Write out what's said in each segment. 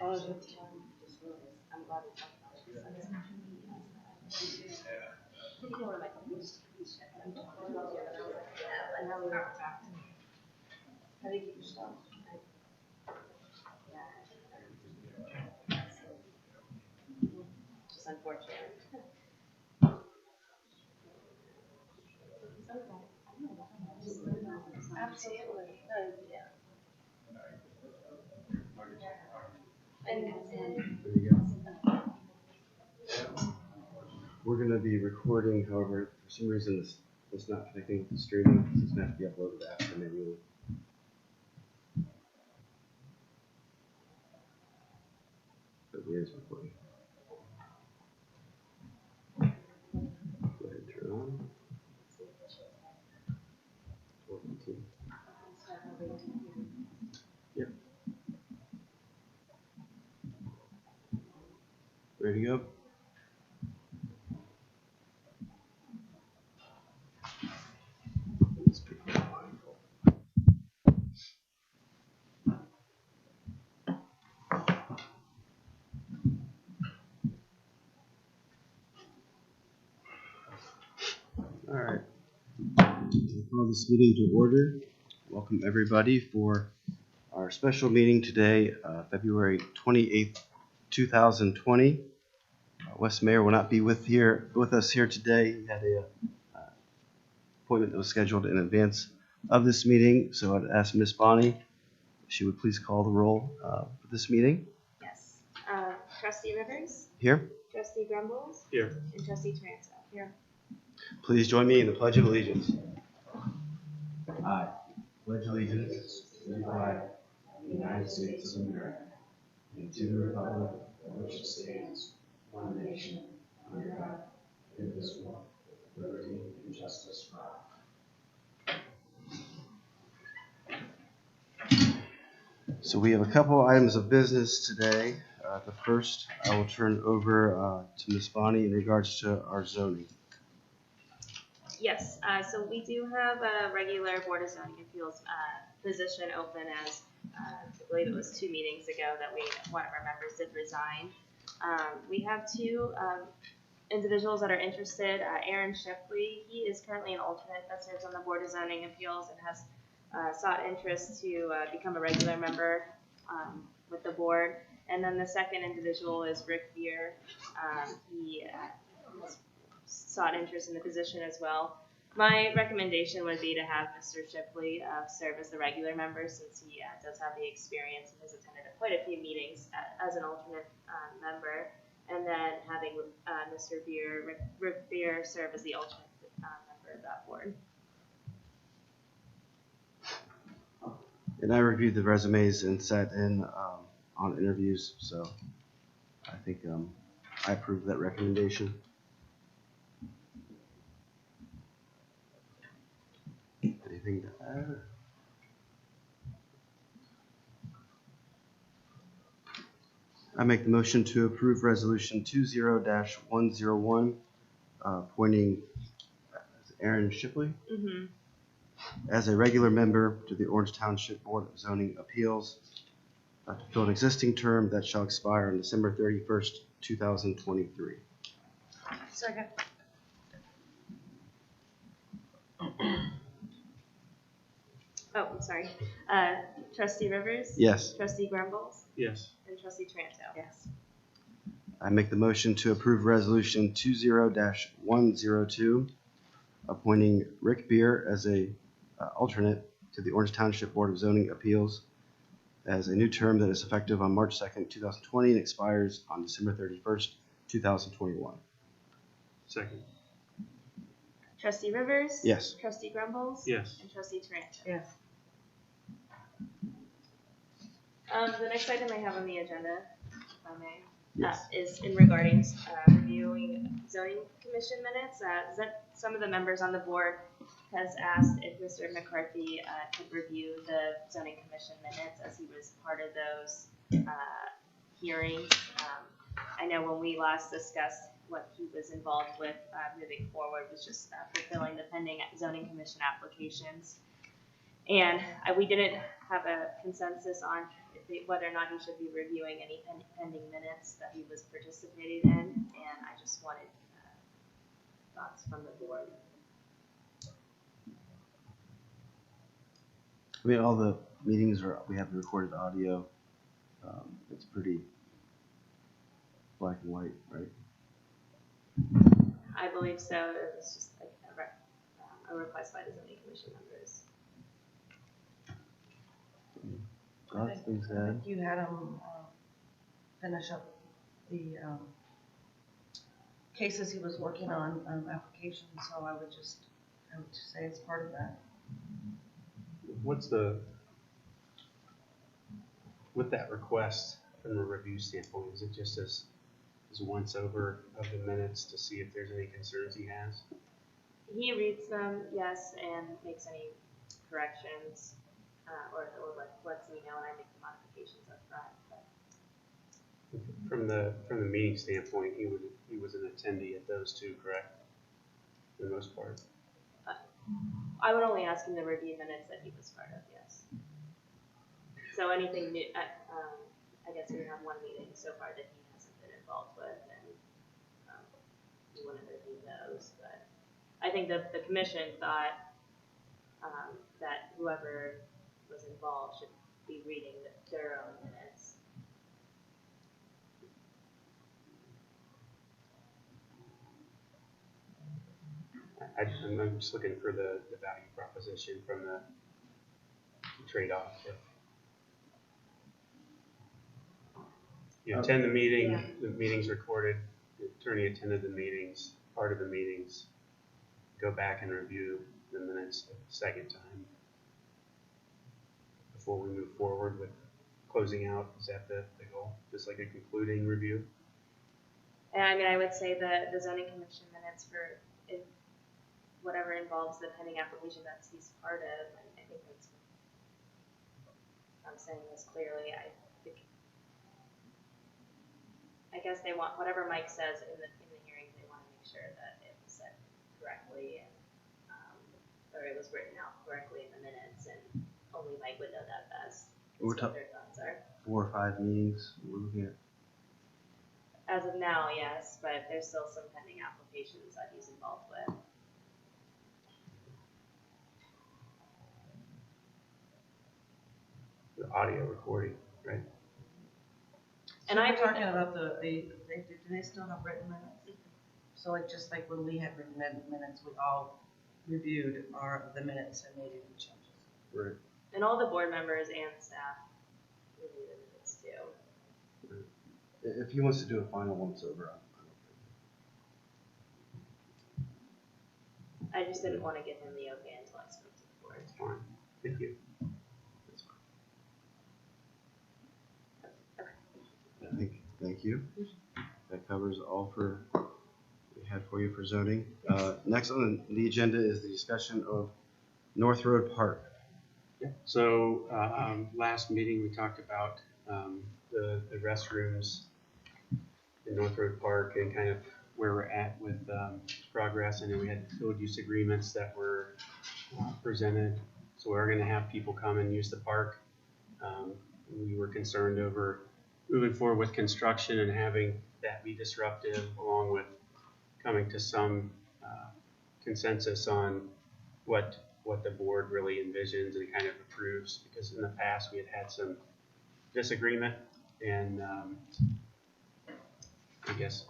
Oh, good time. Just realized. I'm glad we talked about it. I think one of my companies. And now we went back to how do you keep your stuff? Yeah. Just unfortunate. Absolutely. Yeah. There you go. We're going to be recording, however, for some reason it's not connecting with the streaming, so it's going to have to be uploaded after manually. But it is recording. Go ahead and turn it on. 12:18. Yep. Ready to go? All right. We'll call this meeting to order. Welcome everybody for our special meeting today, February 28th, 2020. Wes Mayor will not be with us here today. He had a appointment that was scheduled in advance of this meeting, so I'd ask Ms. Bonnie if she would please call the roll for this meeting. Yes. Trustee Rivers? Here. Trustee Grumbles? Here. And Trustee Taranto? Here. Please join me in the Pledge of Allegiance. I pledge allegiance to the flag of the United States of America and to the republic for which it stands, one nation, under God, indivisible, with liberty and justice for all. So we have a couple items of business today. The first, I will turn over to Ms. Bonnie in regards to our zoning. Yes. So we do have a regular Board of Zoning Appeals position open as I believe it was 2 meetings ago that one of our members did resign. We have 2 individuals that are interested. Aaron Shipley, he is currently an alternate that serves on the Board of Zoning Appeals and has sought interest to become a regular member with the board. And then the second individual is Rick Beer. He has sought interest in the position as well. My recommendation would be to have Mr. Shipley serve as the regular member since he does have the experience and has attended quite a few meetings as an alternate member. And then having Mr. Rick Beer serve as the alternate member of that board. And I reviewed the resumes and sat in on interviews, so I think I approve that recommendation. Anything to add? I make the motion to approve Resolution 20-101, appointing Aaron Shipley as a regular member to the Orange Township Board of Zoning Appeals to fill an existing term that shall expire on December 31st, 2023. Second. Oh, I'm sorry. Trustee Rivers? Yes. Trustee Grumbles? Yes. And Trustee Taranto? Yes. I make the motion to approve Resolution 20-102, appointing Rick Beer as a alternate to the Orange Township Board of Zoning Appeals as a new term that is effective on March 2nd, 2020 and expires on December 31st, 2021. Second. Trustee Rivers? Yes. Trustee Grumbles? Yes. And Trustee Taranto? Yes. The next item I have on the agenda, if I may, Yes. is in regarding reviewing zoning commission minutes. Some of the members on the board has asked if Mr. McCarthy could review the zoning commission minutes as he was part of those hearings. I know when we last discussed what he was involved with moving forward was just fulfilling the pending zoning commission applications. And we didn't have a consensus on if whether or not he should be reviewing any pending minutes that he was participating in, and I just wanted thoughts from the board. I mean, all the meetings we have recorded audio. It's pretty black and white, right? I believe so. It was just like a request by the zoning commission members. Lots of things I said. think you had him finish up the cases he was working on, applications, so I would say it's part of that. With that request from a review standpoint, is it just as once over of the minutes to see if there's any concerns he has? He reads them, yes, and makes any corrections, or lets me know, and I make the modifications up front. But From the meeting standpoint, he was an attendee at those two, correct? For the most part. I would only ask him to review minutes that he was part of, yes. So anything new, I guess we have one meeting so far that he hasn't been involved with, and we want to review those. But I think that the commission thought that whoever was involved should be reading their own minutes. I'm just looking for the value proposition from the trade-off. You attend the meeting, the meeting's recorded, the attorney attended the meetings, part of the meetings, go back and review the minutes the second time before we move forward with closing out. Is that the goal? Just like a concluding review? And I mean, I would say that the zoning commission minutes for whatever involves the pending application that he's part of, I think that's, I'm saying this clearly, I guess they want, whatever Mike says in the hearing, they want to make sure that it was said correctly, and or it was written out correctly in the minutes, and only Mike would know that best. We're What their thoughts are. 4 or 5 meetings we're looking at. As of now, yes, but there's still some pending applications that he's involved with. The audio recording, right? And So I'm we're talking about do they still have written minutes? So like, just like when we had written minutes, we all reviewed the minutes and made any changes. Right. And all the board members and staff review the minutes too. Right. If he wants to do a final once over, I just didn't want to give him the okay until I spoke to the board. That's fine. Thank you. that's fine. Thank you. That covers all we had for you for zoning. Next on the agenda is the discussion of North Road Park. Yeah. So last meeting, we talked about the restrooms in North Road Park and kind of where we're at with progress. I know we had field use agreements that were presented. So we're going to have people come and use the park. We were concerned over moving forward with construction and having that be disruptive, along with coming to some consensus on what the board really envisions and kind of approves, because in the past we had some disagreement and I guess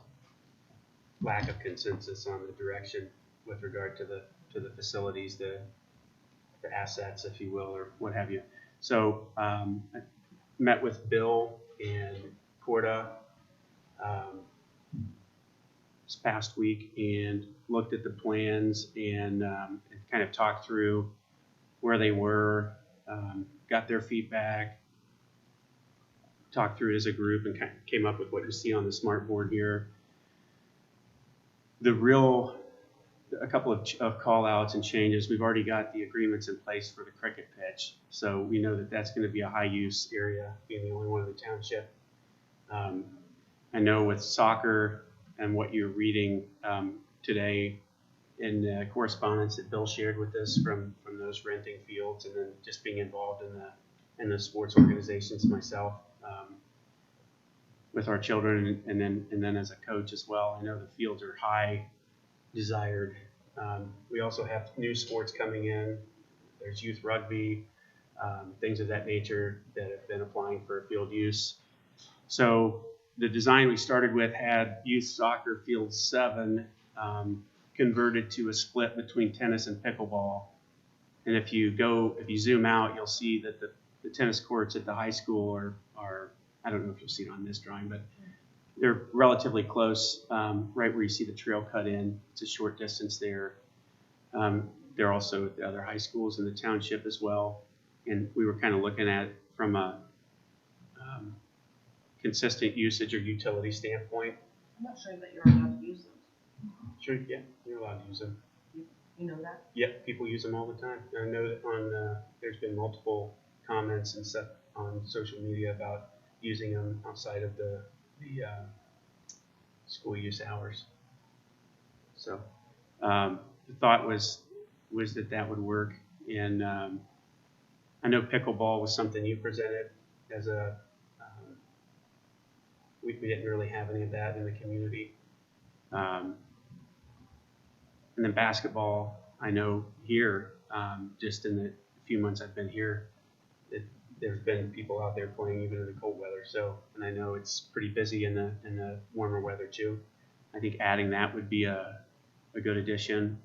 lack of consensus on the direction with regard to the facilities, the assets, if you will, or what have you. So I met with Bill and Corda this past week and looked at the plans and kind of talked through where they were, got their feedback, talked through it as a group, and kind of came up with what you see on the smart board here. A couple of call outs and changes. We've already got the agreements in place for the cricket pitch, so we know that that's going to be a high use area, being the only one in the township. I know with soccer and what you're reading today in the correspondence that Bill shared with us from those renting fields and then just being involved in and the sports organizations myself, with our children, and then as a coach as well. I know the fields are high desired. We also have new sports coming in. There's youth rugby, things of that nature that have been applying for field use. So the design we started with had youth soccer field 7 converted to a split between tennis and pickleball. And if you zoom out, you'll see that the tennis courts at the high school are I don't know if you'll see it on this drawing, but they're relatively close, right where you see the trail cut in. It's a short distance there. They're also at the other high schools in the township as well. And we were kind of looking at it from a consistent usage or utility standpoint. I'm not sure that you're allowed to use them. Sure, yeah, you're allowed to use them. You know that? Yep, people use them all the time. I know that there's been multiple comments and stuff on social media about using them outside of the school use hours. So the thought was that would work. And I know pickleball was something you presented as a. We didn't really have any of that in the community. And then basketball, I know here, just in the few months I've been here, there's been people out there playing even in the cold weather. So, and I know it's pretty busy in the warmer weather too. I think adding that would be a good addition.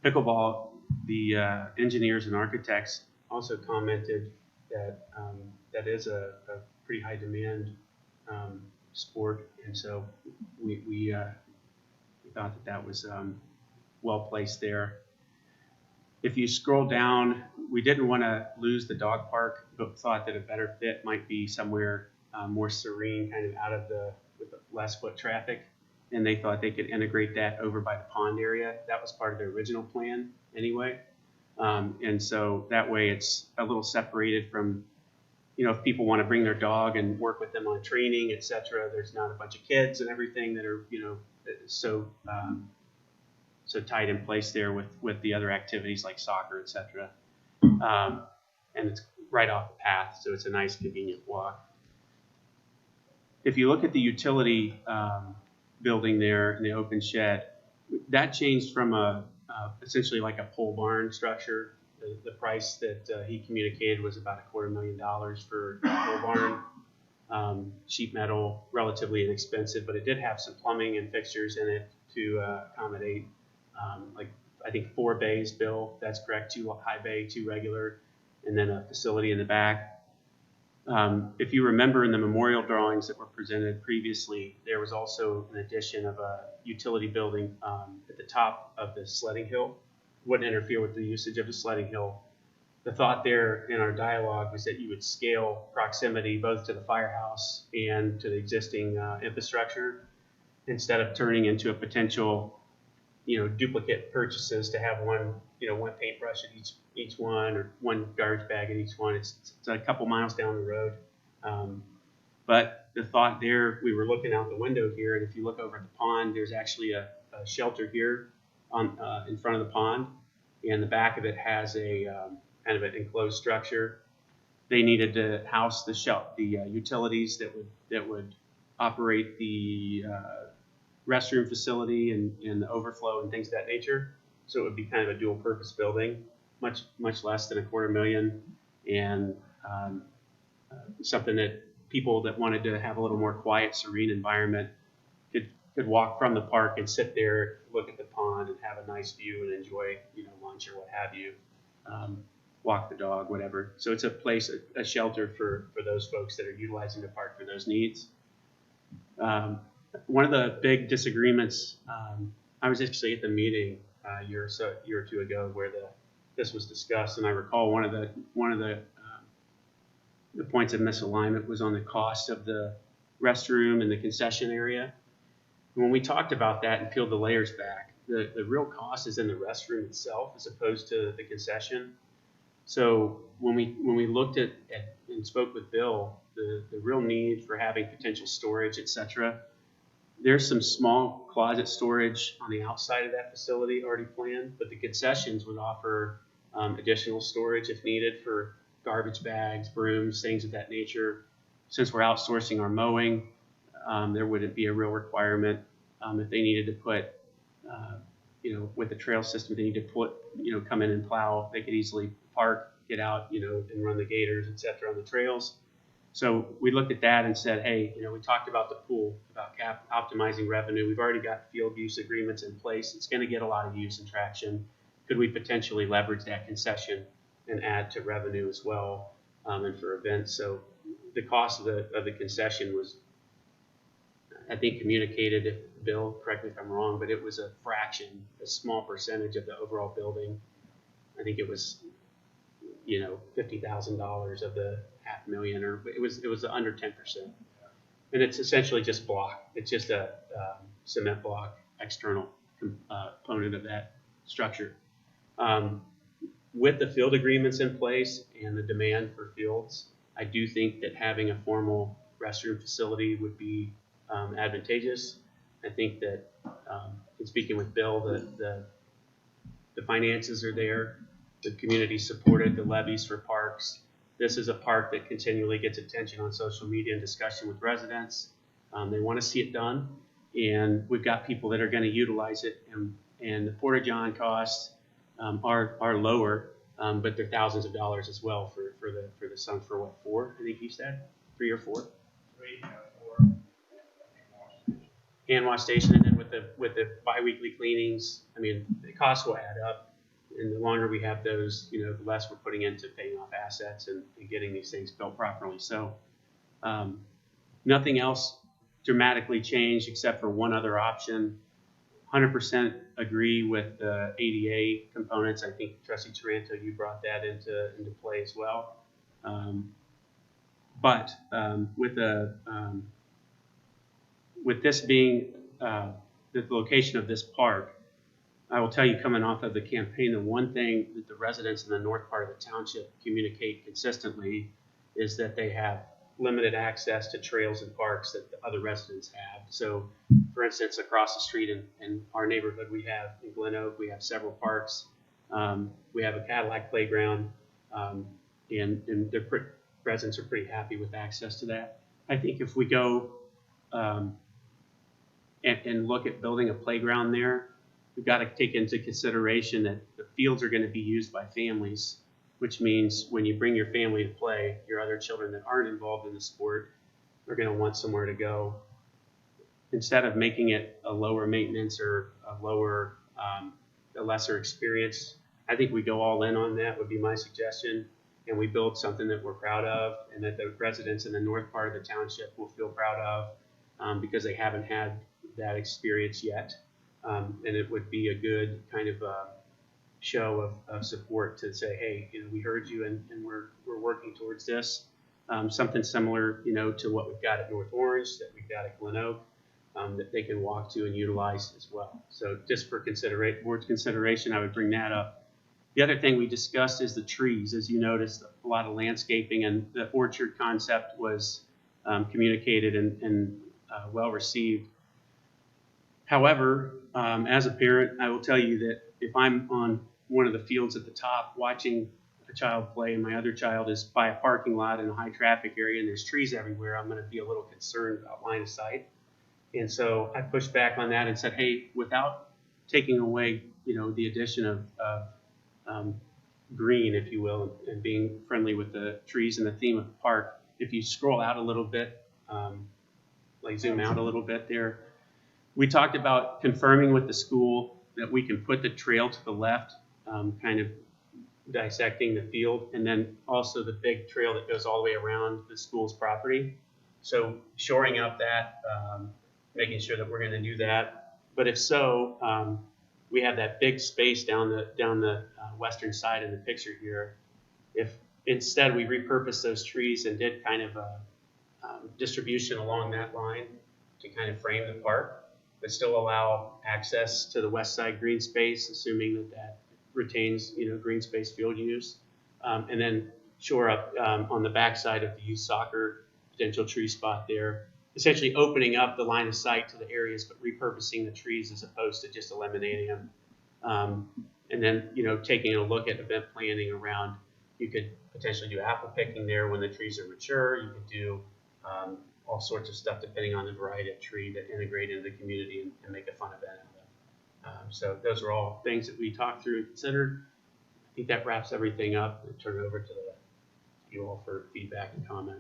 Pickleball, the engineers and architects also commented that that is a pretty high demand sport, and so we thought that was well placed there. If you scroll down, we didn't want to lose the dog park, but thought that a better fit might be somewhere more serene, kind of with less foot traffic. And they thought they could integrate that over by the pond area. That was part of the original plan anyway. And so that way it's a little separated from, if people want to bring their dog and work with them on training, et cetera, there's not a bunch of kids and everything that are, so tied in place there with the other activities like soccer, et cetera. And it's right off the path, so it's a nice, convenient walk. If you look at the utility building there in the open shed, that changed from essentially like a pole barn structure. The price that he communicated was about $250,000 for a pole barn. Sheet metal, relatively inexpensive, but it did have some plumbing and fixtures in it to accommodate I think 4 bays, Bill, that's correct, 2 high bay, 2 regular, and then a facility in the back. If you remember in the memorial drawings that were presented previously, there was also an addition of a utility building at the top of the sledding hill. Wouldn't interfere with the usage of the sledding hill. The thought there in our dialogue was that you would scale proximity both to the firehouse and to the existing infrastructure instead of turning into a potential duplicate purchases to have one paintbrush at each one or one garbage bag at each one. It's a couple miles down the road. But the thought there, we were looking out the window here, and if you look over at the pond, there's actually a shelter here in front of the pond, and the back of it has a kind of an enclosed structure. They needed to house the utilities that would operate the restroom facility and the overflow and things of that nature. So it would be kind of a dual purpose building, much less than $250,000, and something that people that wanted to have a little more quiet, serene environment could walk from the park and sit there, look at the pond, and have a nice view and enjoy lunch or what have you, walk the dog, whatever. So it's a shelter for those folks that are utilizing the park for those needs. One of the big disagreements, I was actually at the meeting a year or two ago where this was discussed, and I recall one of the points of misalignment was on the cost of the restroom and the concession area. And when we talked about that and peeled the layers back, the real cost is in the restroom itself as opposed to the concession. So when we looked at and spoke with Bill, the real need for having potential storage, et cetera, there's some small closet storage on the outside of that facility already planned, but the concessions would offer additional storage if needed for garbage bags, brooms, things of that nature. Since we're outsourcing our mowing, there wouldn't be a real requirement. If they needed to put, with the trail system, they need to put, come in and plow, they could easily park, get out, and run the gators, et cetera, on the trails. So we looked at that and said, hey, we talked about the pool, about optimizing revenue. We've already got field use agreements in place. It's going to get a lot of use and traction. Could we potentially leverage that concession and add to revenue as well, and for events? So the cost of the concession was, I think, communicated, if Bill, correct me if I'm wrong, but it was a fraction, a small percentage of the overall building. I think it was, $50,000 of the $500,000, or it was under 10%. And it's essentially just block. It's just a cement block, external component of that structure. With the field agreements in place and the demand for fields, I do think that having a formal restroom facility would be advantageous. I think that, in speaking with Bill, the finances are there, the community supported the levies for parks. This is a park that continually gets attention on social media and discussion with residents. They want to see it done, and we've got people that are going to utilize it. And the porta-john costs are lower, but they're thousands of dollars as well for the sum for what, 4? I think you said 3 or 4. 3 and 4. Hand wash station, and then with the biweekly cleanings, I mean, the costs will add up. And the longer we have those, the less we're putting into paying off assets and getting these things built properly. So nothing else dramatically changed except for one other option. 100% agree with the ADA components. I think, Trustee Taranto, you brought that into play as well. But with this being the location of this park, I will tell you, coming off of the campaign, the one thing that the residents in the north part of the township communicate consistently is that they have limited access to trails and parks that the other residents have. So, for instance, across the street in our neighborhood, we have in Glen Oak, we have several parks. We have a Cadillac playground, and the residents are pretty happy with access to that. I think if we go and look at building a playground there, we've got to take into consideration that the fields are going to be used by families, which means when you bring your family to play, your other children that aren't involved in the sport are going to want somewhere to go. Instead of making it a lower maintenance or a lesser experience, I think we go all in on that would be my suggestion, and we build something that we're proud of and that the residents in the north part of the township will feel proud of, because they haven't had that experience yet. And it would be a good kind of show of support to say, hey, we heard you and we're working towards this. Something similar, to what we've got at North Orange, that we've got at Glen Oak, that they can walk to and utilize as well. So just for board's consideration, I would bring that up. The other thing we discussed is the trees. As you noticed, a lot of landscaping, and the orchard concept was communicated and well received. However, as a parent, I will tell you that if I'm on one of the fields at the top watching a child play and my other child is by a parking lot in a high traffic area and there's trees everywhere, I'm going to be a little concerned about line of sight. And so I pushed back on that and said, hey, without taking away, the addition of green, if you will, and being friendly with the trees and the theme of the park, if you scroll out a little bit, zoom out a little bit there, we talked about confirming with the school that we can put the trail to the left, kind of dissecting the field, and then also the big trail that goes all the way around the school's property. So shoring up that, making sure that we're going to do that. But if so, we have that big space down the western side in the picture here. If instead we repurpose those trees and did kind of a distribution along that line to kind of frame the park, but still allow access to the west side green space, assuming that retains, green space field use, and then shore up on the backside of the youth soccer potential tree spot there, essentially opening up the line of sight to the areas, but repurposing the trees as opposed to just eliminating them. And then, taking a look at event planning around you could potentially do apple picking there when the trees are mature. You could do all sorts of stuff depending on the variety of tree to integrate into the community and make a fun event out of. So those are all things that we talked through and considered. I think that wraps everything up and turn it over to you all for feedback and comment.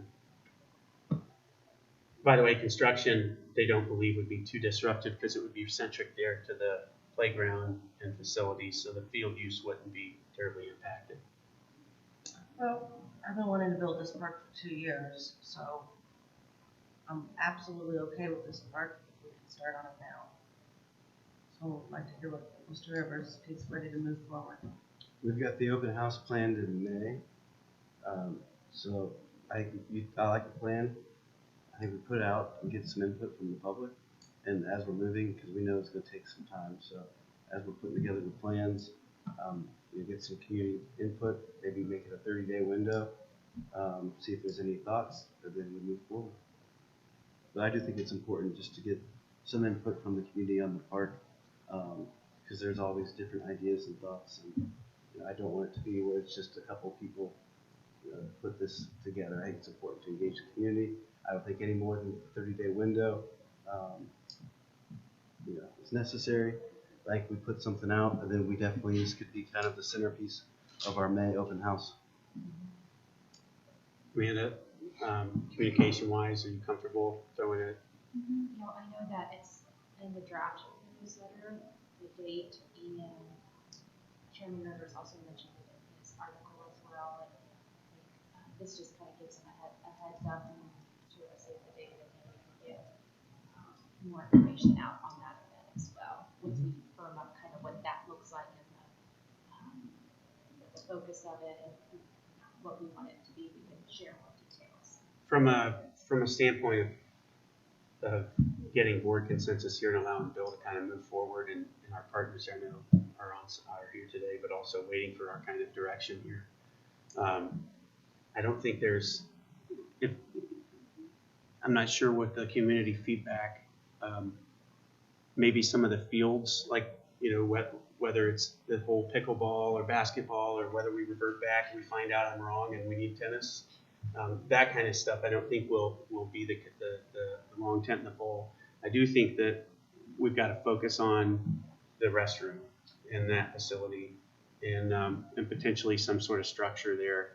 By the way, construction, they don't believe would be too disruptive because it would be centric there to the playground and facilities, so the field use wouldn't be terribly impacted. Well, I've been wanting to build this park for 2 years, so I'm absolutely okay with this park if we can start on it now. So I'd like to hear what Mr. Rivers is ready to move forward. We've got the open house planned in May. So I like the plan. I think we put it out and get some input from the public. And as we're moving, because we know it's going to take some time, so as we're putting together the plans, get some community input, maybe make it a 30-day window, see if there's any thoughts, and then we move forward. But I do think it's important just to get some input from the community on the park, because there's always different ideas and thoughts, and I don't want it to be where it's just a couple people put this together. I think it's important to engage the community. I don't think any more than a 30-day window is necessary. Like we put something out, and then we definitely, this could be kind of the centerpiece of our May open house. Amanda, communication-wise, are you comfortable throwing it? No, I know that it's in the draft newsletter, the date, and Chairman Rivers also mentioned it in his article as well. And I think this just kind of gives him a heads up and to save the date, and then we can get more information out on that event as well. Once we firm up kind of what that looks like and the focus of it and what we want it to be, we can share more details. From a standpoint of getting board consensus here and allowing Bill to kind of move forward, and our partners I know are here today, but also waiting for our kind of direction here. I don't think I'm not sure what the community feedback, maybe some of the fields, like, whether it's the whole pickleball or basketball, or whether we revert back and we find out I'm wrong and we need tennis, that kind of stuff I don't think will be the long tent in the pole. I do think that we've got to focus on the restroom in that facility, and potentially some sort of structure there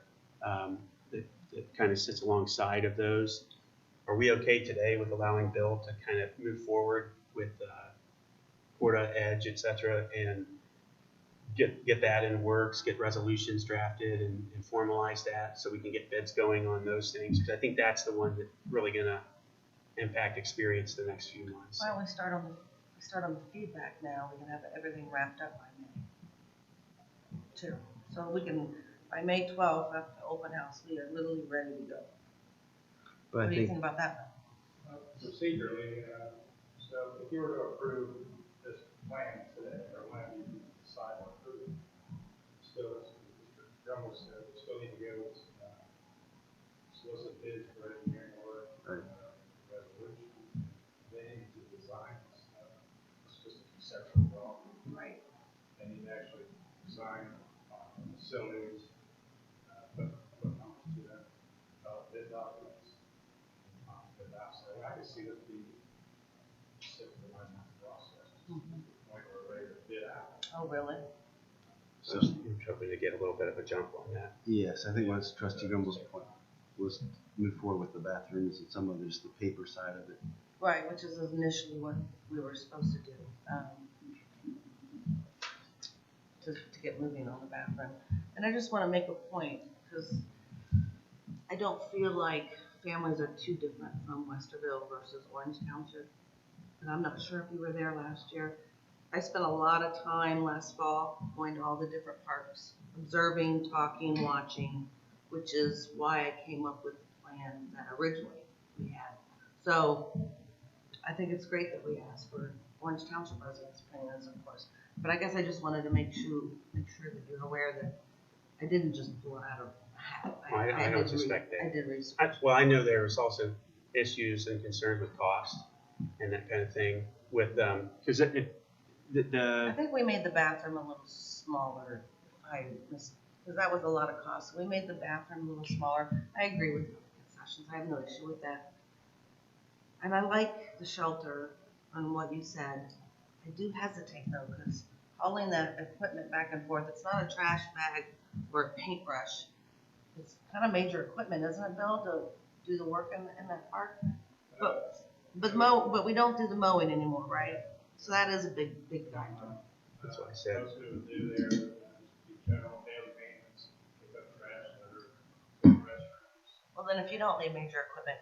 that kind of sits alongside of those. Are we okay today with allowing Bill to kind of move forward with Porta, Edge, et cetera, and get that in works, get resolutions drafted and formalize that so we can get bids going on those things? Because I think that's the one that's really going to impact experience the next few months. Why don't we start on the feedback now? We can have everything wrapped up by May. Too. So we can, by May 12th, after the open house, we are literally ready to go. But What do you think about that? Procedurally, so if you were to approve this plan today, or when you decide to approve it, still, as Mr. Drummond said, we still need to go solicit bids for engineering work, resolution. They need to design this stuff. It's just a conceptual drawing. Right. They need to actually design facilities, put numbers to them, bid documents. So I can see this being a 6-to-9 month process, to the point where we're ready to bid out. Oh, really? So I'm hoping to get a little bit of a jump on that. Yes, I think what's Trustee Gumbel's point was move forward with the bathrooms and some of just the paper side of it. Right, which is initially what we were supposed to do, to get moving on the bathroom. And I just want to make a point, because I don't feel like families are too different from Westerville versus Orange Township. And I'm not sure if you were there last year. I spent a lot of time last fall going to all the different parks, observing, talking, watching, which is why I came up with the plan that originally we had. So I think it's great that we asked for Orange Township residents' opinions, of course. But I guess I just wanted to make sure that you're aware that I didn't just pull it out of a hat. I don't suspect that. I did research. Well, I know there's also issues and concerns with cost and that kind of thing with because I think we made the bathroom a little smaller. It because that was a lot of cost. We made the bathroom a little smaller. I agree with the concessions. I have no issue with that. And I like the shelter on what you said. I do hesitate though, because hauling that equipment back and forth, it's not a trash bag or a paintbrush. It's kind of major equipment, isn't it, Bill, to do the work in that park? But we don't do the mowing anymore, right? So that is a big factor. That's what I said. Most of it do there, do general daily maintenance, pick up trash, litter, clean restrooms, Well, then if you don't need major equipment,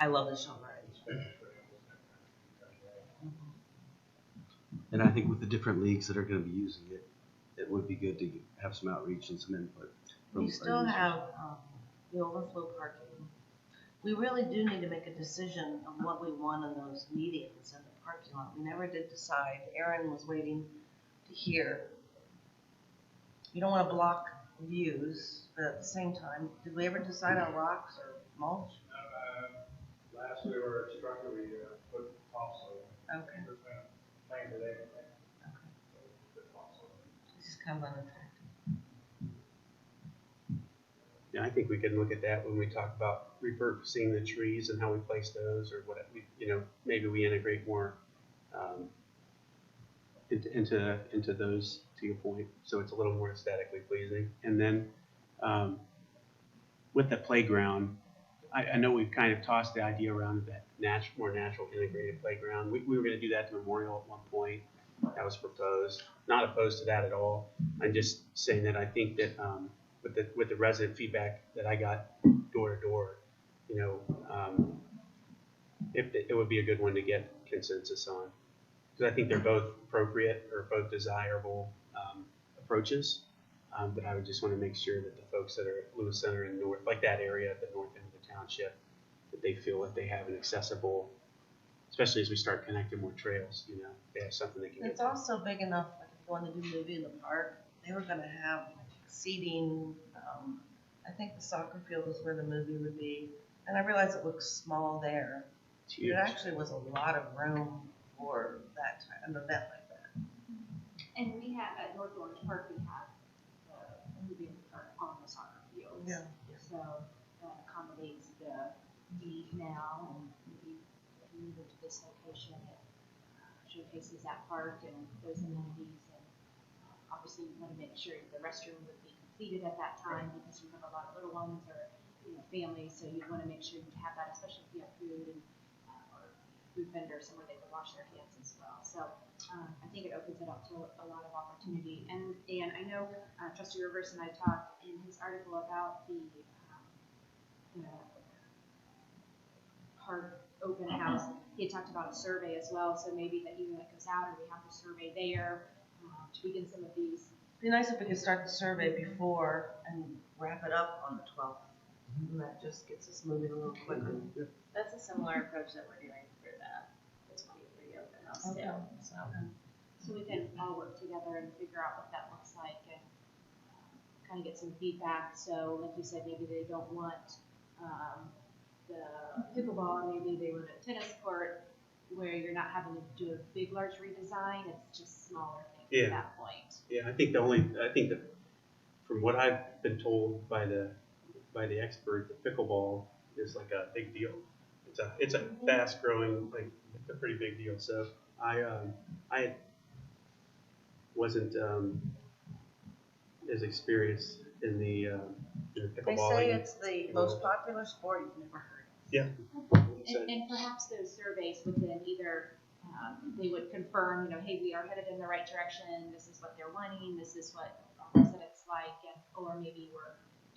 I love the shelter. especially for animals that kind of thing. And I think with the different leagues that are gonna be using it, it would be good to have some outreach and some input from We our still users. have the overflow parking. We really do need to make a decision on what we want in those meetings in the parking lot. We never did decide. Aaron was waiting to hear. You don't want to block views, but at the same time, did we ever decide on rocks or mulch? Last we were instructed, we put topsoil. Okay. We're gonna plant it anyway. Okay. Put topsoil. This is kind of unattractive. Yeah, I think we can look at that when we talk about repurposing the trees and how we place those, or what we, maybe we integrate more into those, to your point, so it's a little more aesthetically pleasing. And then with the playground, I know we've kind of tossed the idea around that more natural integrated playground. We were going to do that to Memorial at one point. That was proposed. Not opposed to that at all. I'm just saying that I think that with the resident feedback that I got door to door, it would be a good one to get consensus on. Because I think they're both appropriate or both desirable approaches. But I would just want to make sure that the folks that are at Lewis Center and north, like that area at the north end of the township, that they feel that they have an accessible, especially as we start connecting more trails, they have something they can get It's to. also big enough, like if you want to do a movie in the park, they were gonna have like seating, I think the soccer field is where the movie would be. And I realize it looks small there. It's But huge. it actually was a lot of room for an event like that. And we have, at North Orange Park, we have the movie park on the soccer fields. Yeah. So that accommodates the need now, and maybe if we move into this location, it showcases that park and those amenities. And obviously, you want to make sure the restroom would be completed at that time, because you have a lot of little ones or families, so you want to make sure you have that, especially if you have food and or food vendors somewhere they can wash their hands as well. So I think it opens it up to a lot of opportunity. And I know Trustee Rivers and I talked in his article about the park open house. He had talked about a survey as well, so maybe that either that goes out or we have the survey there to begin some of these. It'd be nice if we could start the survey before and wrap it up on the 12th. And that just gets us moving a little quicker. That's a similar approach that we're doing for the 23 open house too. Okay. So we can all work together and figure out what that looks like and kind of get some feedback. So like you said, maybe they don't want the pickleball, maybe they want a tennis court where you're not having to do a big, large redesign. It's just smaller things at that point. Yeah, I think that from what I've been told by the expert, the pickleball is like a big deal. It's a fast growing, like it's a pretty big deal. So I wasn't as experienced in the They pickleball. say it's the most popular sport you've never heard of. Yeah. And perhaps those surveys within either they would confirm, hey, we are headed in the right direction. This is what they're wanting. This is what our residents like, or maybe we're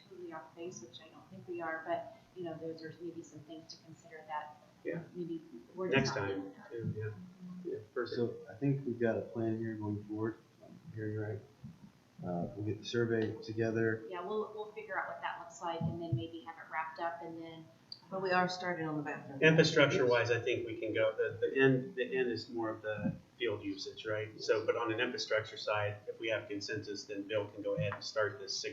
totally off base, which I don't think we are. But those are maybe some things to consider that. Yeah. Maybe we're Next just not time. doing. Yeah. Perfect. So I think we've got a plan here going forward. I'm hearing right. We'll get the survey together. Yeah, we'll figure out what that looks like, and then maybe have it wrapped up, and then. But we are starting on the bathroom. Infrastructure wise, I think we can go, the end is more of the field usage, right? So, but on an infrastructure side, if we have consensus, then Bill can go ahead and start this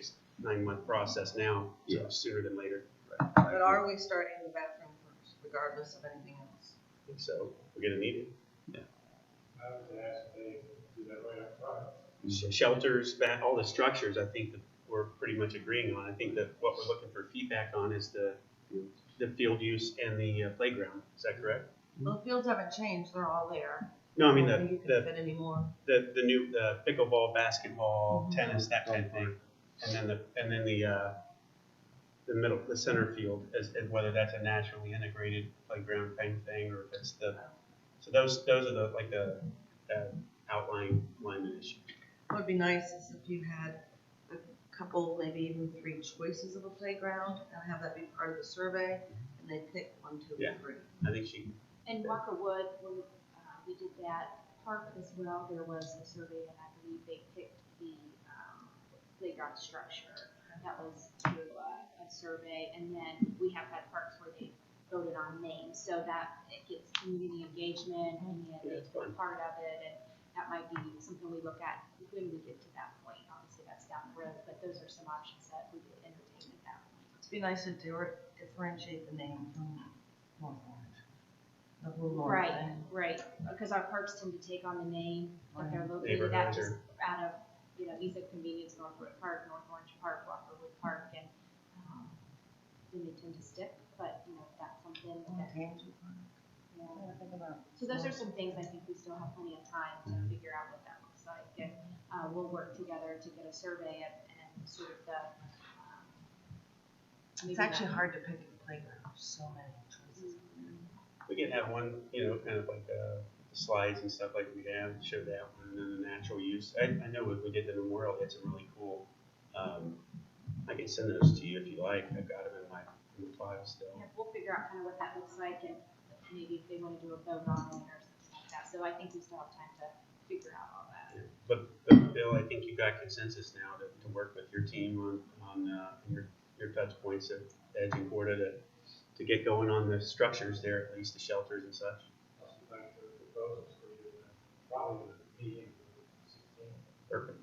6-9 month process now, so sooner than later. But are we starting the bathroom first, regardless of anything else? I think so. We're gonna need it. I would ask if they do that right up front. Shelters, all the structures, I think we're pretty much agreeing on. I think that what we're looking for feedback on is the field use and the playground. Is that correct? Well, the fields haven't changed, they're all there. No, I mean don't think you can the fit any more. the new pickleball, basketball, tennis, that kind of thing, and then the center field as whether that's a naturally integrated playground kind of thing or if it's so those are the outlying alignment issues. What would be nice is if you had a couple, maybe even 3 choices of a playground and have that be part of the survey, and they pick 1, 2, Yeah. or 3. I think she. And Walker Wood, when we did that park as well, there was a survey, and I believe they picked the playground structure. That was through a survey, and then we have had parks where they voted on names, so that it gets community engagement, and they feel part of it, and that might be something we look at when we get to that point. Obviously, that's down the road, but those are some options that we could entertain at that point. It'd be nice to differentiate the name from North Orange. The Blue North Right, thing. right, because our parks tend to take on the name that they're located Neighborhood at, just or- out of, ease of convenience, Northwood Park, North Orange Park, Walkerwood Park, and, then they tend to stick, but, that's something that, Tangent. yeah. Yeah, think about So those are some things I think we still have plenty of time to figure out what that looks like, and, we'll work together to get a survey and sort of It's actually hard to pick a playground, there's so many choices. We can have one, kind of like slides and stuff like we have, show that one, and then the natural use. I know when we did the memorial, it's a really cool. I can send those to you if you like. I've got them in my file still. Yeah, we'll figure out kind of what that looks like, and maybe if they want to do a vote on it or something like that. So I think we still have time to figure out all that. Yeah. But Bill, I think you've got consensus now to work with your team on your touch points at Edge and Corda to get going on the structures there, at least the shelters and such. Thanks for the proposals for you, probably the meeting for the 16th. Perfect.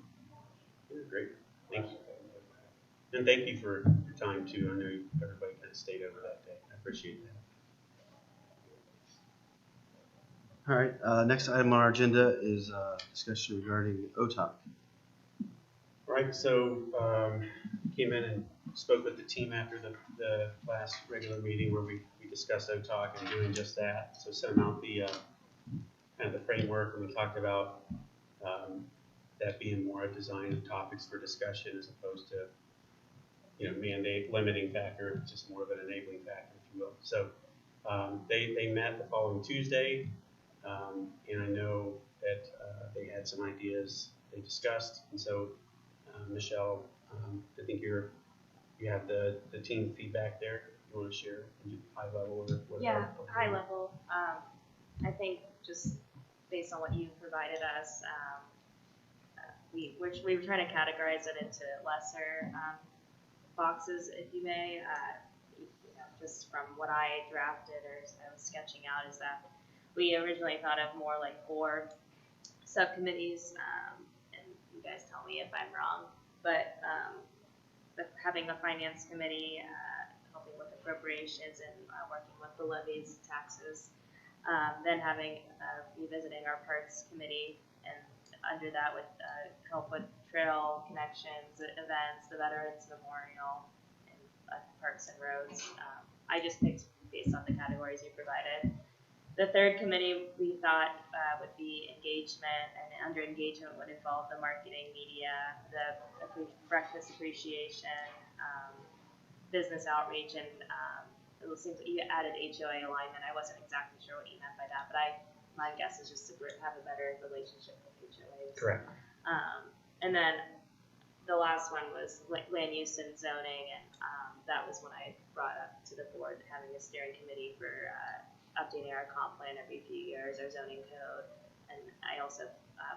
Yeah, great. Thank you. And thank you for your time too. I know everybody kind of stayed over that day. I appreciate that. All right, next item on our agenda is discussion regarding OTOP. All right, so came in and spoke with the team after the last regular meeting where we discussed OTOC and doing just that. So sent out the kind of the framework, and we talked about that being more a design of topics for discussion as opposed to mandate limiting factor, just more of an enabling factor, if you will. So they met the following Tuesday, and I know that they had some ideas they discussed, and so Michelle, I think you have the team feedback there. You want to share high level or what? Yeah, high level. I think just based on what you provided us, we were trying to categorize it into lesser boxes, if you may. Just from what I drafted or I was sketching out, is that we originally thought of more like 4 subcommittees, and you guys tell me if I'm wrong, but having a finance committee, helping with appropriations and working with the levies, taxes, then having revisiting our parks committee, and under that would help with trail connections, events, the Veterans Memorial, and parks and roads. I just picked based on the categories you provided. The third committee we thought would be engagement, and under engagement would involve the marketing, media, the breakfast appreciation, business outreach, and it seems that you added HOA alignment. I wasn't exactly sure what you meant by that, but my guess is just to have a better relationship with HOAs. Correct. And then the last one was land use and zoning, and that was when I brought up to the board having a steering committee for updating our comp plan every few years, our zoning code, and I also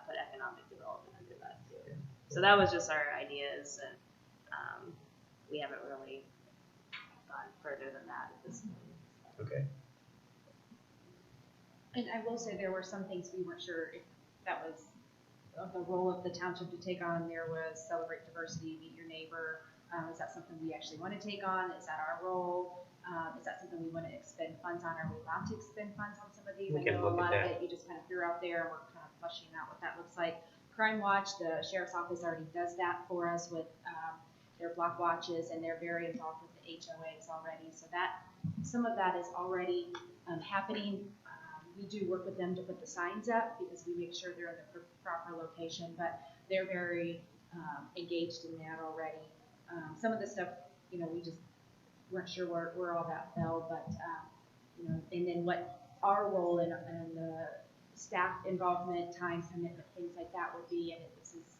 put economic development under that too. So that was just our ideas, and we haven't really gone further than that at this point. Okay. And I will say there were some things we weren't sure if that was the role of the township to take on. There was celebrate diversity, meet your neighbor. Is that something we actually want to take on? Is that our role? Is that something we want to expend funds on? Are we allowed to expend funds on some of these? We I can know a look at lot of that. it you just kind of threw out there, and we're kind of fleshing out what that looks like. Crime Watch, the sheriff's office already does that for us with their block watches, and they're very involved with the HOAs already. So that, some of that is already happening. We do work with them to put the signs up because we make sure they're in the proper location, but they're very engaged in that already. Some of the stuff, we just weren't sure where all that fell, but, and then what our role in the staff involvement, time commitment, things like that would be, and this is,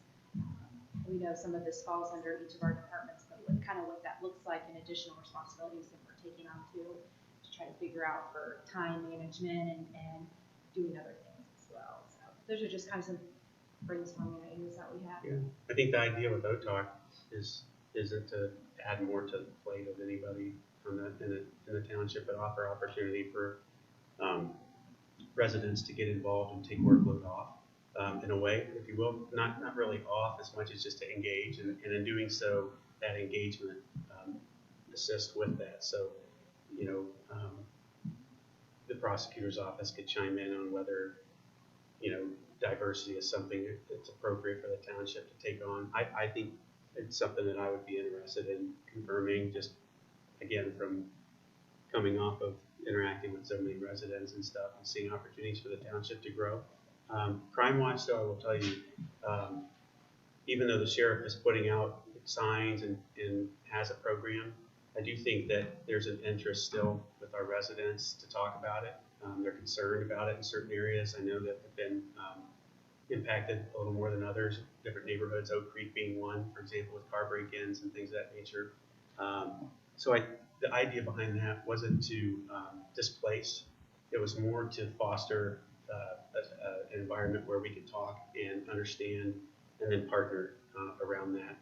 we know some of this falls under each of our departments, but what that looks like and additional responsibilities that we're taking on too, to try to figure out for time management and doing other things as well. So those are just kind of some brainstorming ideas that we have. Yeah, I think the idea with OTOC isn't to add more to the plate of anybody in the township, but offer opportunity for residents to get involved and take workload off in a way, if you will, not really off as much as just to engage, and in doing so, that engagement assists with that. So, the prosecutor's office could chime in on whether, diversity is something that's appropriate for the township to take on. I think it's something that I would be interested in confirming, just again from coming off of interacting with so many residents and stuff and seeing opportunities for the township to grow. Crime Watch, though, I will tell you, even though the sheriff is putting out signs and has a program, I do think that there's an interest still with our residents to talk about it. They're concerned about it in certain areas. I know that have been impacted a little more than others, different neighborhoods, Oak Creek being one, for example, with car break-ins and things of that nature. So the idea behind that wasn't to displace, it was more to foster an environment where we could talk and understand and then partner around that.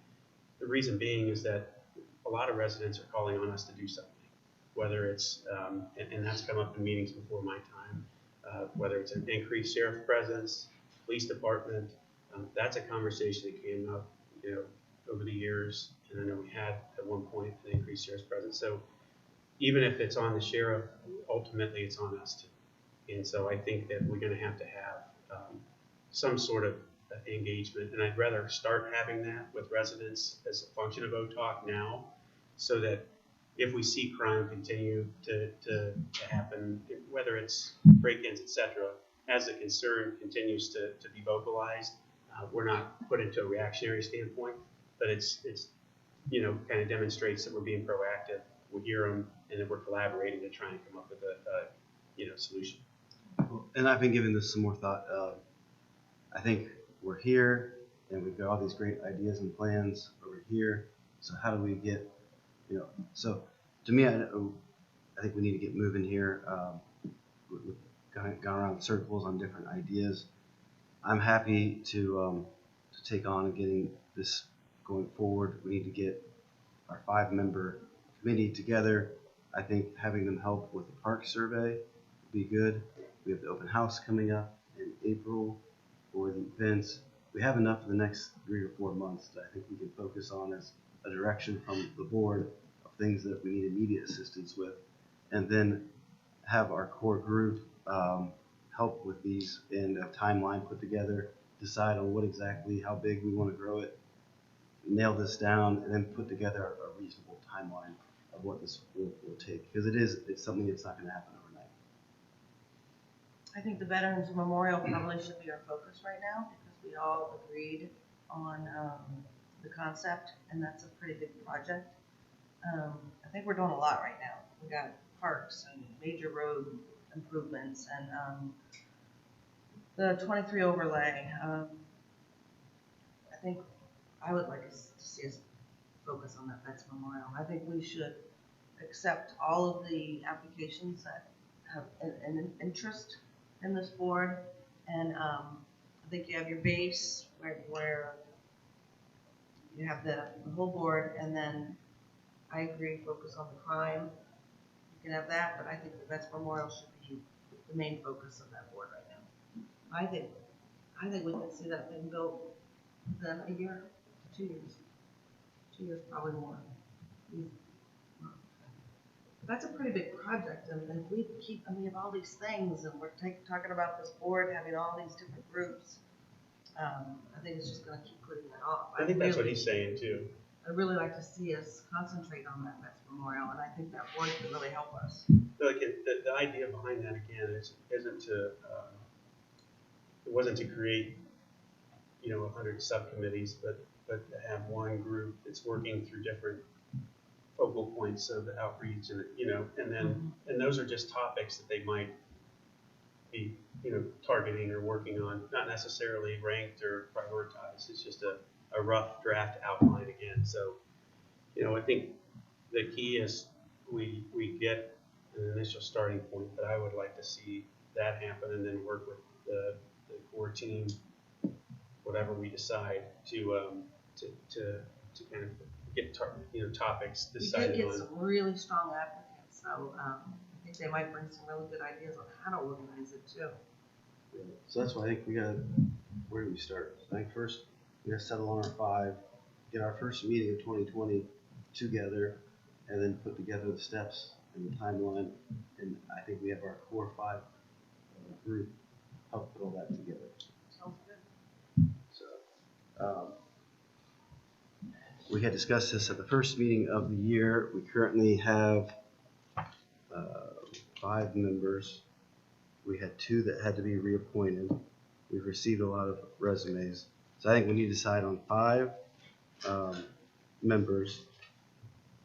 The reason being is that a lot of residents are calling on us to do something, whether it's, and that's come up in meetings before my time, whether it's an increased sheriff presence, police department, that's a conversation that came up, over the years, and I know we had at one point an increased sheriff's presence. So even if it's on the sheriff, ultimately it's on us too. And so I think that we're going to have some sort of engagement, and I'd rather start having that with residents as a function of OTOC now, so that if we see crime continue to happen, whether it's break-ins, etc., as the concern continues to be vocalized, we're not put into a reactionary standpoint, but it's kind of demonstrates that we're being proactive. We hear them, and then we're collaborating to try and come up with a solution. And I've been giving this some more thought. I think we're here, and we've got all these great ideas and plans over here. So how do we get, so to me, I think we need to get moving here. We've gone around in circles on different ideas. I'm happy to take on getting this going forward. We need to get our 5-member committee together. I think having them help with the park survey would be good. We have the open house coming up in April for the events. We have enough for the next 3 or 4 months that I think we can focus on as a direction from the board of things that we need immediate assistance with, and then have our core group help with these and a timeline put together, decide on what exactly, how big we want to grow it, nail this down, and then put together a reasonable timeline of what this will take, because it's something that's not going to happen overnight. I think the Veterans Memorial probably should be our focus right now, because we all agreed on the concept, and that's a pretty big project. I think we're doing a lot right now. We got parks and major road improvements and the 23 overlay. I think I would like us to see us focus on that Vets Memorial. I think we should accept all of the applications that have an interest in this board, and I think you have your base where you have the whole board, and then I agree, focus on the crime. You can have that, but I think the Vets Memorial should be the main focus of that board right now. I think we can see that thing go within a year, 2 years. 2 years, probably more. That's a pretty big project, and if we have all these things, and we're talking about this board having all these different groups, I think it's just going to keep putting that off. I think that's what he's saying too. I'd really like to see us concentrate on that Vets Memorial, and I think that board could really help us. Look, the idea behind that again isn't to, it wasn't to create, 100 subcommittees, but to have one group that's working through different focal points of the outreach and, and those are just topics that they might be, targeting or working on, not necessarily ranked or prioritized. It's just a rough draft outline again. So, I think the key is we get an initial starting point, but I would like to see that happen and then work with the core team, whatever we decide to kind of get topics We decided did get on. some really strong applicants, so I think they might bring some really good ideas on how to organize it too. So that's why I think where do we start? I think first we gotta settle on our 5, get our first meeting of 2020 together, and then put together the steps and the timeline. And I think we have our core 5 group help put all that together. Sounds good. So we had discussed this at the first meeting of the year. We currently have 5 members. We had 2 that had to be reappointed. We've received a lot of resumes. So I think we need to decide on 5 members,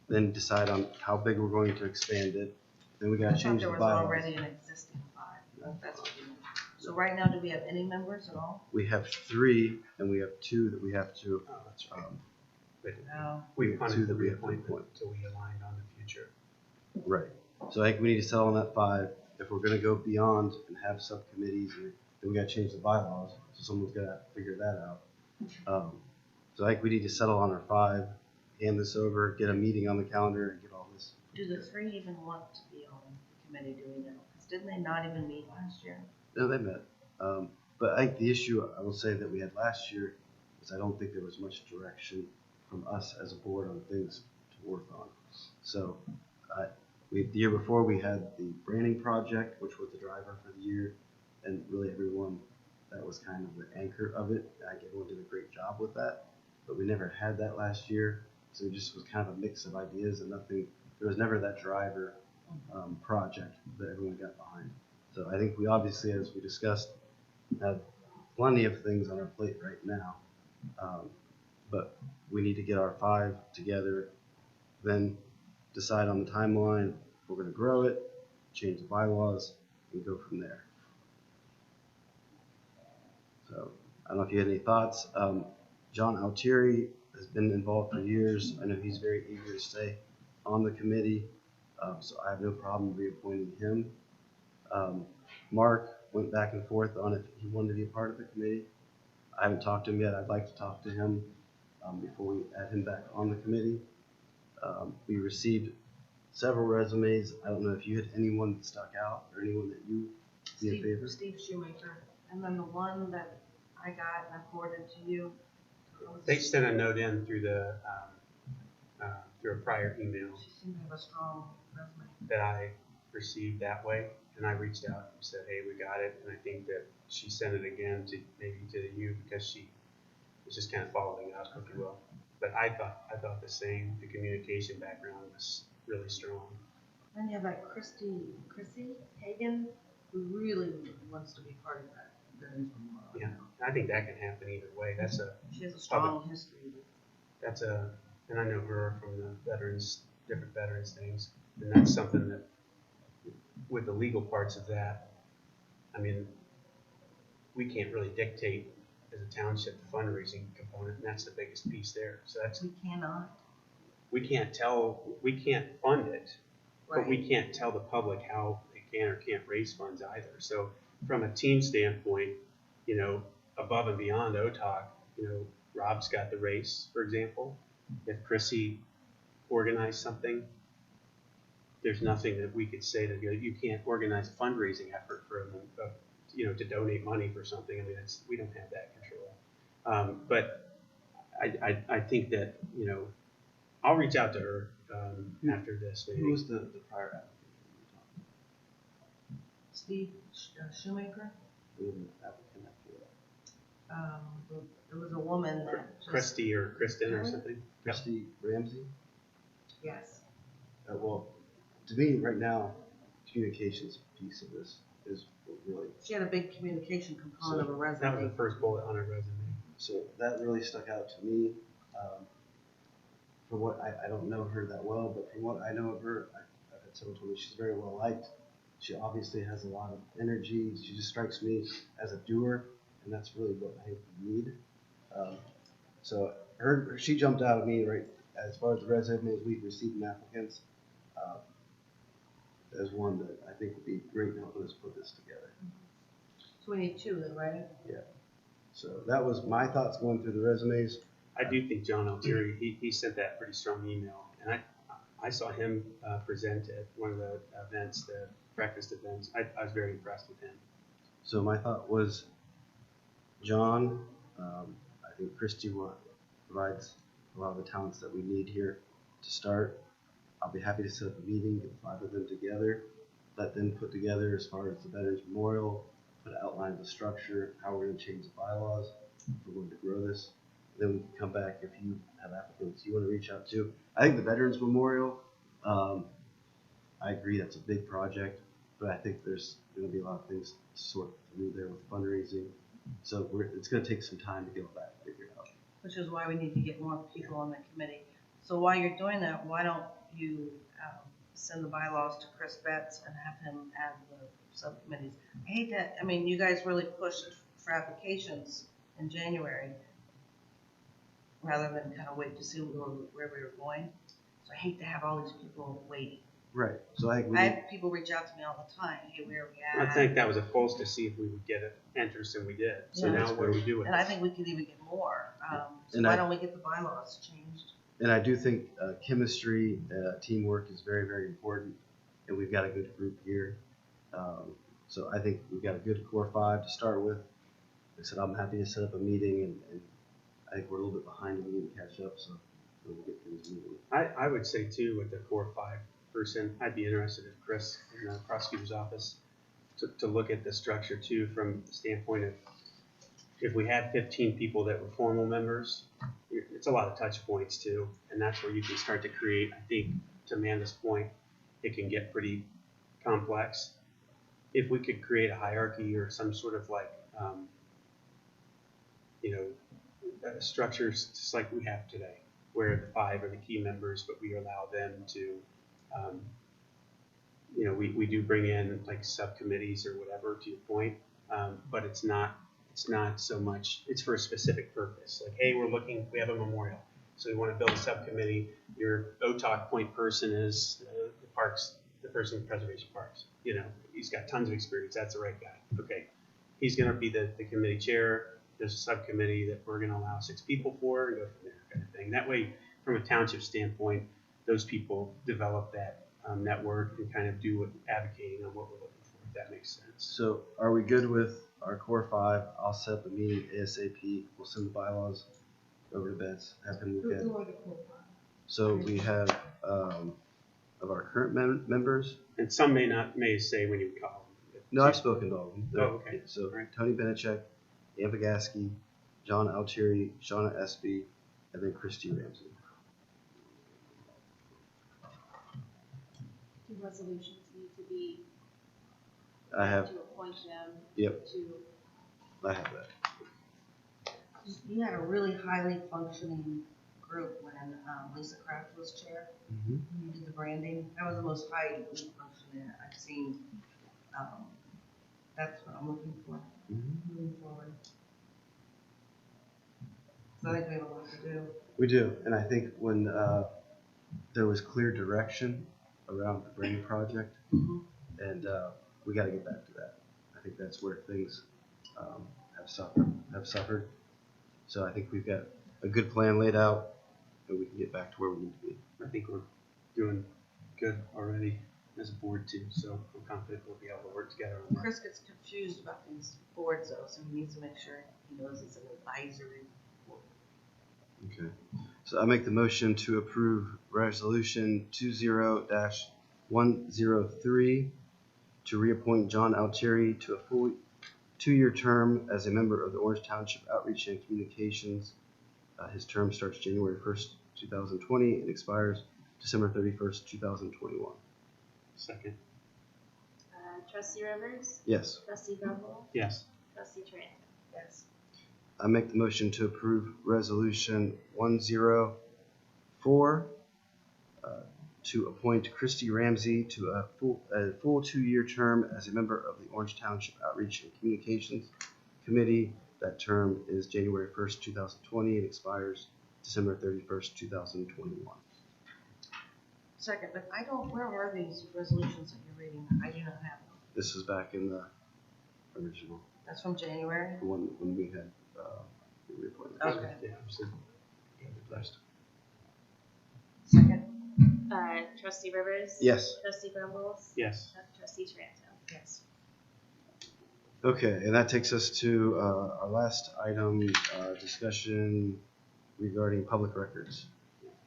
then decide on how big we're going to expand it. Then we gotta change the There was bylaws. already an existing 5. That's what you meant. So right now, do we have any members at all? We have 3, and we have 2 that we have to, Oh, that's right. But No. we two punted the that we have to reappointment appoint. until we aligned on the future. right. So I think we need to settle on that 5. If we're gonna go beyond and have subcommittees, then we gotta change the bylaws, so someone's gotta figure that out. So I think we need to settle on our 5, hand this over, get a meeting on the calendar, and get all this. Do the 3 even want to be on the committee, do we know? Because didn't they not even meet last year? No, they met. But I think the issue I will say that we had last year is I don't think there was much direction from us as a board on things to work on. So the year before we had the branding project, which was the driver for the year, and really everyone, that was kind of the anchor of it. I think everyone did a great job with that, but we never had that last year. So it just was kind of a mix of ideas and nothing, there was never that driver project that everyone got behind. So I think we obviously, as we discussed, have plenty of things on our plate right now. But we need to get our 5 together, then decide on the timeline. We're going to grow it, change the bylaws, and go from there. So I don't know if you had any thoughts. John Altieri has been involved for years. I know he's very eager to stay on the committee, so I have no problem reappointing him. Mark went back and forth on if he wanted to be a part of the committee. I haven't talked to him yet. I'd like to talk to him before we add him back on the committee. We received several resumes. I don't know if you had anyone that stuck out or anyone that you be in favor. Steve Shoemaker. And then the one that I got and I forwarded to you. They sent a note in through a prior email She seemed to have a strong resume. that I received that way, and I reached out and said, hey, we got it, and I think that she sent it again to you because she was just kind of following up, if you will. But I thought the same. The communication background was really strong. Then you have like Chrissy Hagan, who really wants to be part of that. Yeah, I think that can happen either way. She has a strong history. And I know her from the different veterans things, and that's something that, with the legal parts of that, I mean, we can't really dictate as a township the fundraising component, and that's the biggest piece there. So We cannot. we can't fund it, but we Right. can't tell the public how they can or can't raise funds either. So from a team standpoint, above and beyond OTOC, Rob's got the race, for example. If Chrissy organized something, there's nothing that we could say that you can't organize a fundraising effort for to donate money for something. I mean, we don't have that control. But I think that I'll reach out to her after this meeting. Who was the prior applicant? Steve Shoemaker. Who was the applicant after that? There was a woman that just. Trustee or Kristen or something. Trustee Ramsey? Yes. Well, to me, right now, communications piece of this is what really, She had a big communication component of a That was resume. the first bullet on her resume. so that really stuck out to me. From what, I don't know her that well, but from what I know of her, I've had someone tell me she's very well liked. She obviously has a lot of energy. She just strikes me as a doer, and that's really what I need. So she jumped out at me right as far as the resumes we've received from applicants, uh, as one that I think would be great in helping us put this together. So we need two then, right? So that was my thoughts going through the resumes. I do think John Altieri, he sent that pretty strong email, and I saw him present at one of the events, the breakfast events. I was very impressed with him. So my thought was, John, I think Christy provides a lot of the talents that we need here to start. I'll be happy to set up a meeting, get the 5 of them together, let them put together as far as the Veterans Memorial, put an outline of the structure, how we're going to change the bylaws, if we're going to grow this. Then we can come back if you have applicants you want to reach out to. I think the Veterans Memorial, I agree that's a big project, but I think there's going to be a lot of things to sort through there with fundraising. So it's going to take some time to get all that figured out. Which is why we need to get more people on the committee. So while you're doing that, why don't you send the bylaws to Chris Betts and have him add the subcommittees? I hate that, I mean, you guys really pushed for applications in January rather than kind of wait to see where we were going. So I hate to have all these people waiting. Right. So I have people reach out to me all the time, hey, where are we at? I think that was a pulse to see if we would get an interest, and we did. So Yeah. now what do we do with And it? I think we could even get more. So And why I- don't we get the bylaws changed? And I do think chemistry, teamwork is very, very important, and we've got a good group here. So I think we've got a good core 5 to start with. Like I said, I'm happy to set up a meeting, and I think we're a little bit behind and we need to catch up, so we'll get things moving. I would say too, with the core 5 person, I'd be interested if Chris in the prosecutor's office to look at the structure too from the standpoint of if we had 15 people that were formal members, it's a lot of touch points too, and that's where you can start to create, I think, to Amanda's point, it can get pretty complex. If we could create a hierarchy or some sort of like, structures just like we have today, where the 5 are the key members, but we allow them to, we do bring in like subcommittees or whatever to your point, but it's not so much, it's for a specific purpose. Like, hey, we have a memorial, so we want to build a subcommittee. Your OTOC point person is the parks, the person with preservation parks. He's got tons of experience. That's the right guy. Okay, he's going to be the committee chair. There's a subcommittee that we're going to allow 6 people for and go from there, kind of thing. That way, from a township standpoint, those people develop that network and kind of do advocating on what we're looking for, if that makes sense. So are we good with our core 5? I'll set up a meeting ASAP. We'll send the bylaws over to Betts, have him look at it. So we have, of our current members, And some may say when you call them. no, I've spoken to all of them. Oh, okay. So All right. Tony Benechek, Ian Pagaski, John Altieri, Shauna Espy, and then Christy Ramsey. Do resolutions need to be, I have, to appoint them yep, to, I have that. You had a really highly functioning group when Lisa Kraft was chair. Mm-hmm. You did the branding. That was the most highly functioning I've seen. That's what I'm looking for moving forward. So I think we have a lot to do. We do, and I think when there was clear direction around the branding project, and we got to get back to that. I think that's where things have suffered. So I think we've got a good plan laid out, and we can get back to where we need to be. I think we're doing good already as a board too, so I'm confident we'll be able to work together on that. Chris gets confused about these boards though, so he needs to make sure he knows it's an advisory board. Okay. So I make the motion to approve resolution 20-103 to reappoint John Altieri to a 2-year term as a member of the Orange Township Outreach and Communications. His term starts January 1st, 2020 and expires December 31st, 2021. Second. Trustee Rivers, Yes. Trustee Bumble, Yes. Trustee Trent. Yes. I make the motion to approve Resolution 104 to appoint Christy Ramsey to a full 2-year term as a member of the Orange Township Outreach and Communications Committee. That term is January 1st, 2020 and expires December 31st, 2021. Second, but I don't, where are these resolutions that you're reading? I do not have them. This is back in the original, That's from January? the one when we had the reappointment. Okay. Yeah, so- Second? Trustee Rivers. Yes. Trustee Bumble. Yes. Trustee Trent. Yes. Okay, and that takes us to our last item, discussion regarding public records.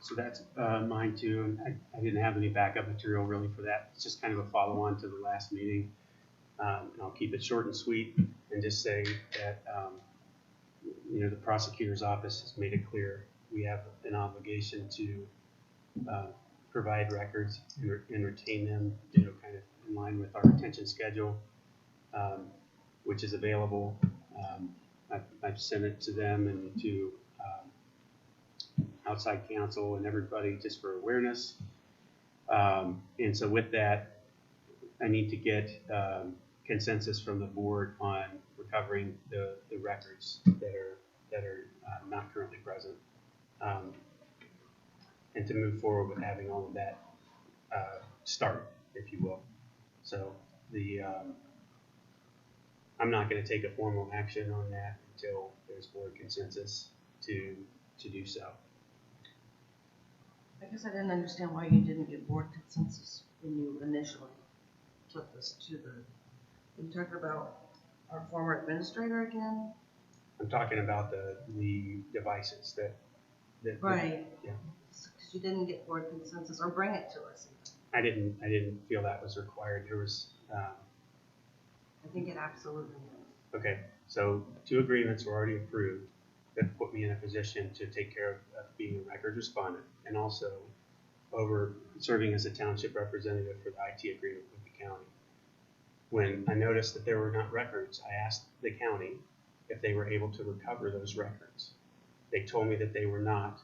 So that's mine too. And I didn't have any backup material really for that. It's just kind of a follow-on to the last meeting. And I'll keep it short and sweet and just say that, the prosecutor's office has made it clear we have an obligation to provide records and retain them, kind of in line with our retention schedule, which is available. I've sent it to them and to outside counsel and everybody just for awareness. And so with that, I need to get consensus from the board on recovering the records that are not currently present, and to move forward with having all of that start, if you will. So I'm not going to take a formal action on that until there's board consensus to do so. I guess I didn't understand why you didn't get board consensus when you initially took this to the, are you talking about our former administrator again? I'm talking about the devices that Right. Yeah. Because you didn't get board consensus, or bring it to us even. I didn't feel that was required. There was I think it absolutely is. okay. So 2 agreements were already approved that put me in a position to take care of being a record respondent and also over serving as a township representative for the IT agreement with the county. When I noticed that there were not records, I asked the county if they were able to recover those records. They told me that they were not.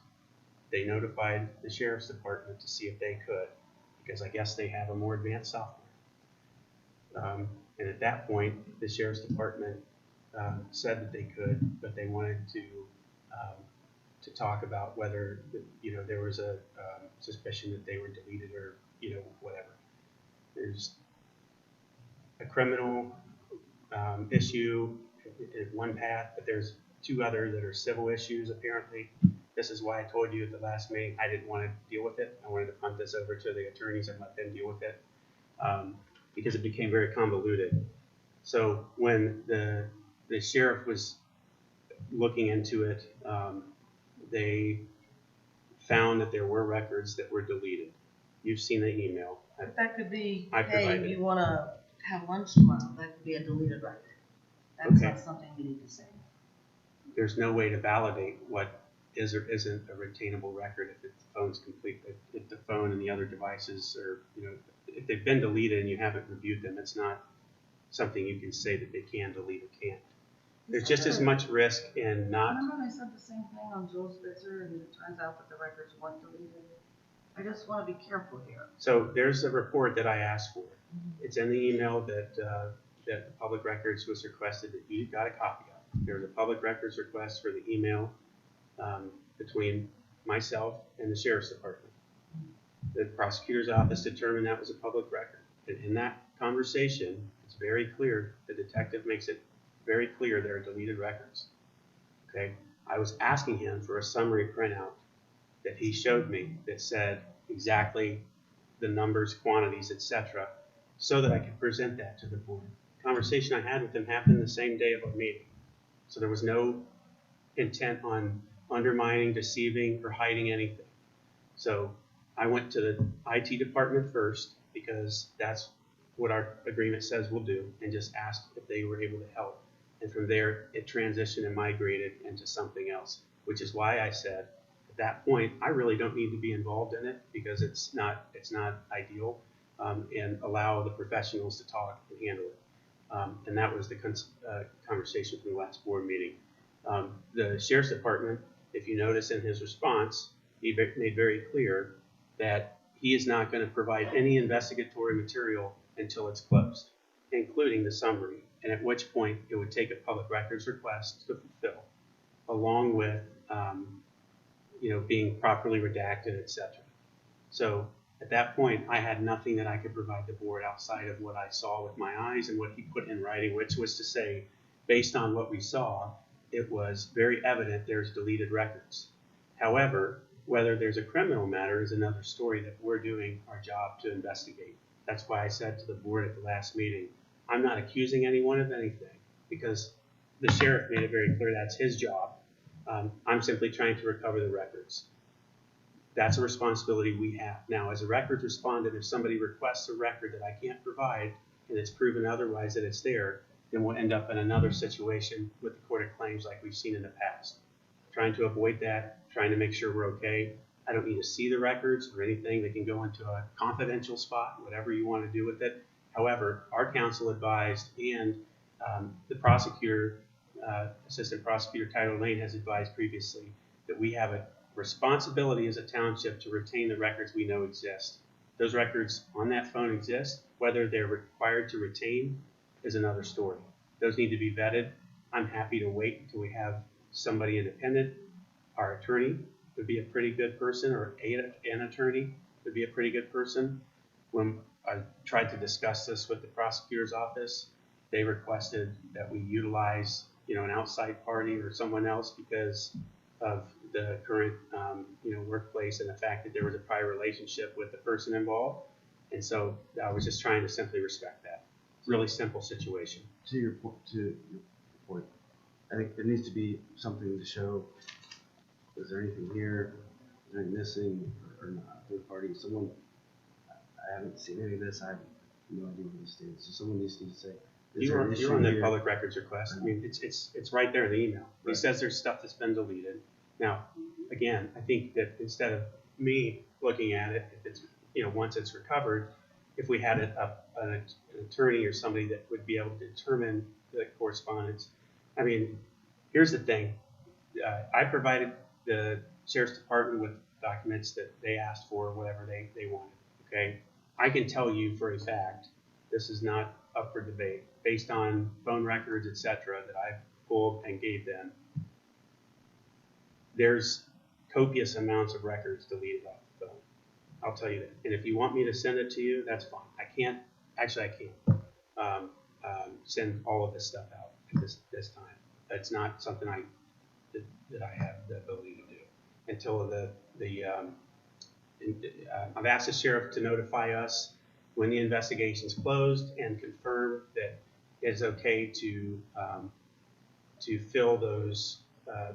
They notified the sheriff's department to see if they could, because I guess they have a more advanced software. And at that point, the sheriff's department said that they could, but they wanted to talk about whether there was a suspicion that they were deleted or whatever. There's a criminal issue in one path, but there's 2 other that are civil issues apparently. This is why I told you at the last meeting I didn't want to deal with it. I wanted to punt this over to the attorneys and let them deal with it because it became very convoluted. So when the sheriff was looking into it, they found that there were records that were deleted. You've seen the email. But that could be, I hey, provided you it. want to have lunch tomorrow, that could be a deleted record. That's Okay. not something you need to say. There's no way to validate what is or isn't a retainable record if the phone's complete. If the phone and the other devices are, if they've been deleted and you haven't reviewed them, it's not something you can say that they can delete or can't. There's just as much risk in not. Remember they said the same thing on Joel Spitzer, and it turns out that the records weren't deleted? I just want to be careful here. So there's a report that I asked for. It's in the email that the public records was requested that you got a copy of. There was a public records request for the email between myself and the sheriff's department. The prosecutor's office determined that was a public record. And in that conversation, it's very clear, the detective makes it very clear there are deleted records. Okay, I was asking him for a summary printout that he showed me that said exactly the numbers, quantities, etc., so that I could present that to the board. The conversation I had with him happened the same day of our meeting. So there was no intent on undermining, deceiving, or hiding anything. So I went to the IT department first because that's what our agreement says we'll do, and just asked if they were able to help. And from there, it transitioned and migrated into something else, which is why I said, at that point, I really don't need to be involved in it because it's not ideal, and allow the professionals to talk and handle it. And that was the conversation from the last board meeting. The sheriff's department, if you notice in his response, he made very clear that he is not going to provide any investigatory material until it's closed, including the summary, and at which point it would take a public records request to fulfill, along with being properly redacted, etc. So at that point, I had nothing that I could provide the board outside of what I saw with my eyes and what he put in writing, which was to say, based on what we saw, it was very evident there's deleted records. However, whether there's a criminal matter is another story that we're doing our job to investigate. That's why I said to the board at the last meeting, I'm not accusing anyone of anything because the sheriff made it very clear that's his job. I'm simply trying to recover the records. That's a responsibility we have. Now, as a records respondent, if somebody requests a record that I can't provide and it's proven otherwise that it's there, then we'll end up in another situation with the Court of Claims like we've seen in the past. Trying to avoid that, trying to make sure we're okay. I don't need to see the records or anything. They can go into a confidential spot, whatever you want to do with it. However, our counsel advised and the prosecutor, Assistant Prosecutor Tyler Lane has advised previously that we have a responsibility as a township to retain the records we know exist. Those records on that phone exist. Whether they're required to retain is another story. Those need to be vetted. I'm happy to wait until we have somebody independent. Our attorney would be a pretty good person, or an attorney would be a pretty good person. When I tried to discuss this with the prosecutor's office, they requested that we utilize, an outside party or someone else because of the current, workplace and the fact that there was a prior relationship with the person involved. And so I was just trying to simply respect that. Really simple situation. To your point, I think there needs to be something to show. Is there anything here? Is there anything missing or not? Third party, someone. I haven't seen any of this. I have no idea where this stands. So someone needs to say. You're on the public records request. I mean, it's right there in the email. Right. He says there's stuff that's been deleted. Now, again, I think that instead of me looking at it, if it's once it's recovered, if we had an attorney or somebody that would be able to determine the correspondence. I mean, here's the thing. I provided the sheriff's department with documents that they asked for, whatever they wanted. Okay, I can tell you for a fact this is not up for debate based on phone records, etc., that I've pulled and gave them. There's copious amounts of records deleted off the phone. I'll tell you that. And if you want me to send it to you, that's fine. I can't send all of this stuff out at this time. It's not something that I have the ability to do until I've asked the sheriff to notify us when the investigation's closed and confirm that it's okay to fill those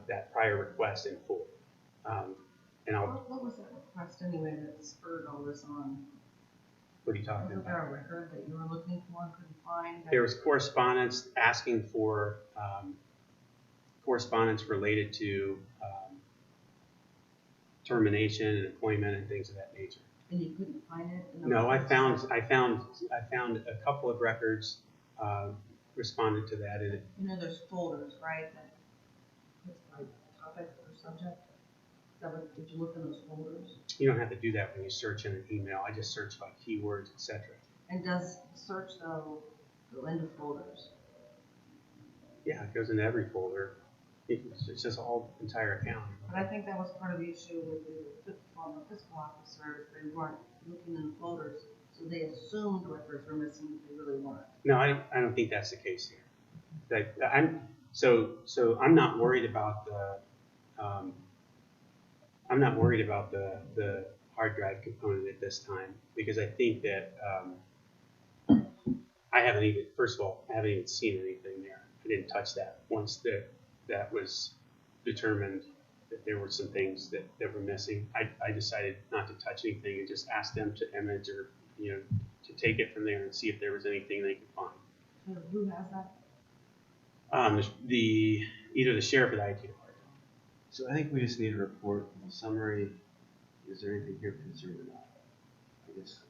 that prior request in full. What was that request anyway that spurred all this on? What are you talking Wasn't about? there a record that you were looking for and couldn't find? There was correspondence asking for correspondence related to termination and employment and things of that nature. And you couldn't find it? No, I found a couple of records responded to that. And there's folders, right? That it's by topic or subject. Did you look in those folders? You don't have to do that when you search in an email. I just search by keywords, etc. And does search though go into folders? Yeah, it goes into every folder. It's just a whole entire account. But I think that was part of the issue with the former fiscal officers. They weren't looking in the folders, so they assumed records were missing, but they really weren't. No, I don't think that's the case here. I'm not worried about the hard drive component at this time because I think that I haven't even seen anything there. I didn't touch that once that was determined that there were some things that were missing. I decided not to touch anything and just ask them to image or to take it from there and see if there was anything they could find. So who has that? Either the sheriff or the IT department. So I think we just need a report, a summary. Is there anything here concerned or not? I guess.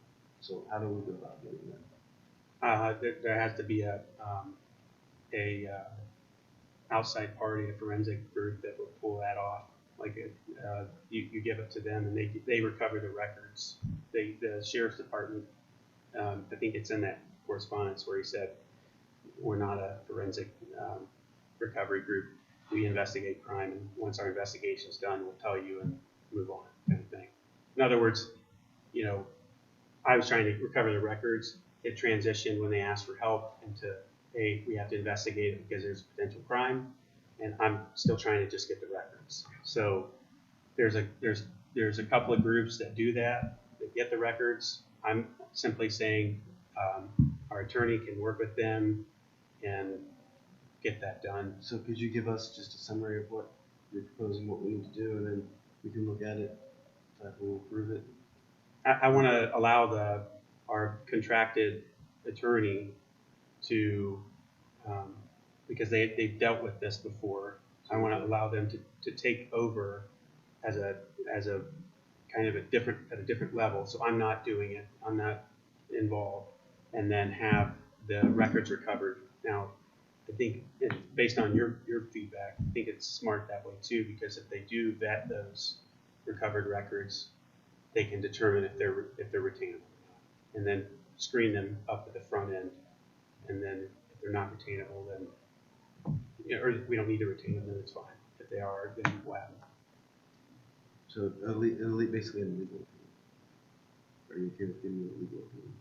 So how do we go about doing that? There has to be a outside party, a forensic group that will pull that off. Like you give it to them and they recover the records. The sheriff's department, I think it's in that correspondence where he said, we're not a forensic recovery group. We investigate crime, and once our investigation's done, we'll tell you and move on, kind of thing. In other words, I was trying to recover the records. It transitioned when they asked for help into, hey, we have to investigate it because there's potential crime, and I'm still trying to just get the records. So there's a couple of groups that do that get the records. I'm simply saying our attorney can work with them and get that done. So could you give us just a summary of what you're proposing, what we need to do, and then we can look at it, decide if we'll approve it? I want to allow our contracted attorney to, because they've dealt with this before, I want to allow them to take over as a kind of at a different level. So I'm not doing it. I'm not involved, and then have the records recovered. Now, I think based on your feedback, I think it's smart that way too, because if they do vet those recovered records, they can determine if they're retainable or not, and then screen them up at the front end. And then if they're not retainable, then or we don't need to retain them, then it's fine. If they are, then we'll have them. So basically a legal opinion. Are you okay with giving me a legal opinion?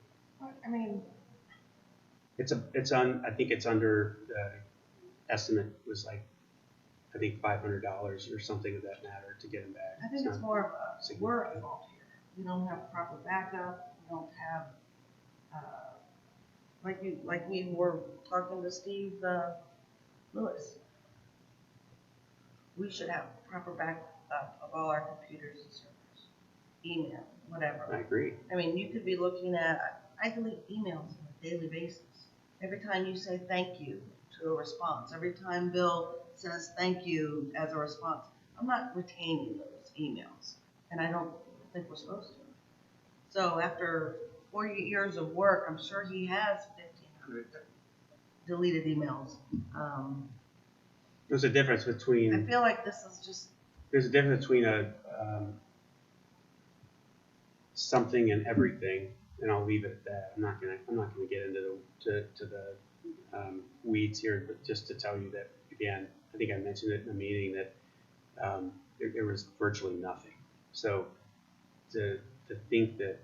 I mean, I think it's under the estimate was like, I think $500 or something of that matter to get them back. I think it's not more of a significant. we're fault here. We don't have proper backup. We don't have, like we were talking to Steve Lewis. We should have proper backup of all our computers and servers, email, whatever. I agree. I mean, you could be looking at, I delete emails on a daily basis. Every time you say thank you to a response, every time Bill says thank you as a response, I'm not retaining those emails, and I don't think we're supposed to. So after 4 years of work, I'm sure he has 1,500 deleted emails. There's a difference between. I feel like this is just. There's a difference between something and everything, and I'll leave it at that. I'm not gonna get into the weeds here, but just to tell you that again, I think I mentioned it in the meeting that there was virtually nothing. So to think that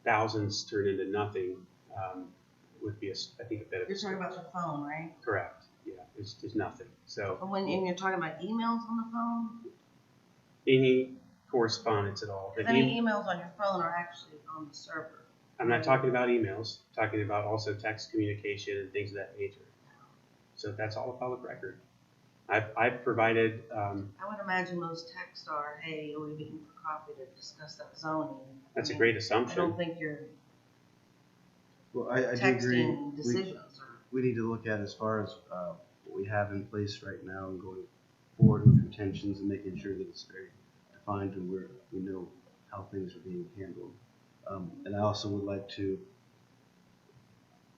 thousands turn into nothing would be I think a bit of. You're talking about the phone, right? Correct. Yeah, there's nothing. So. And you're talking about emails on the phone. Any correspondence at all. Because any emails on your phone are actually on the server. I'm not talking about emails, I'm talking about also text communication and things of that nature. So that's all a public record. I've provided. I would imagine those texts are, hey, are we meeting for coffee to discuss that zoning? That's a great assumption. I don't think you're Well, I do agree. texting decisions. We need to look at as far as what we have in place right now and going forward with retentions and making sure that it's very defined and we know how things are being handled. And I also would like to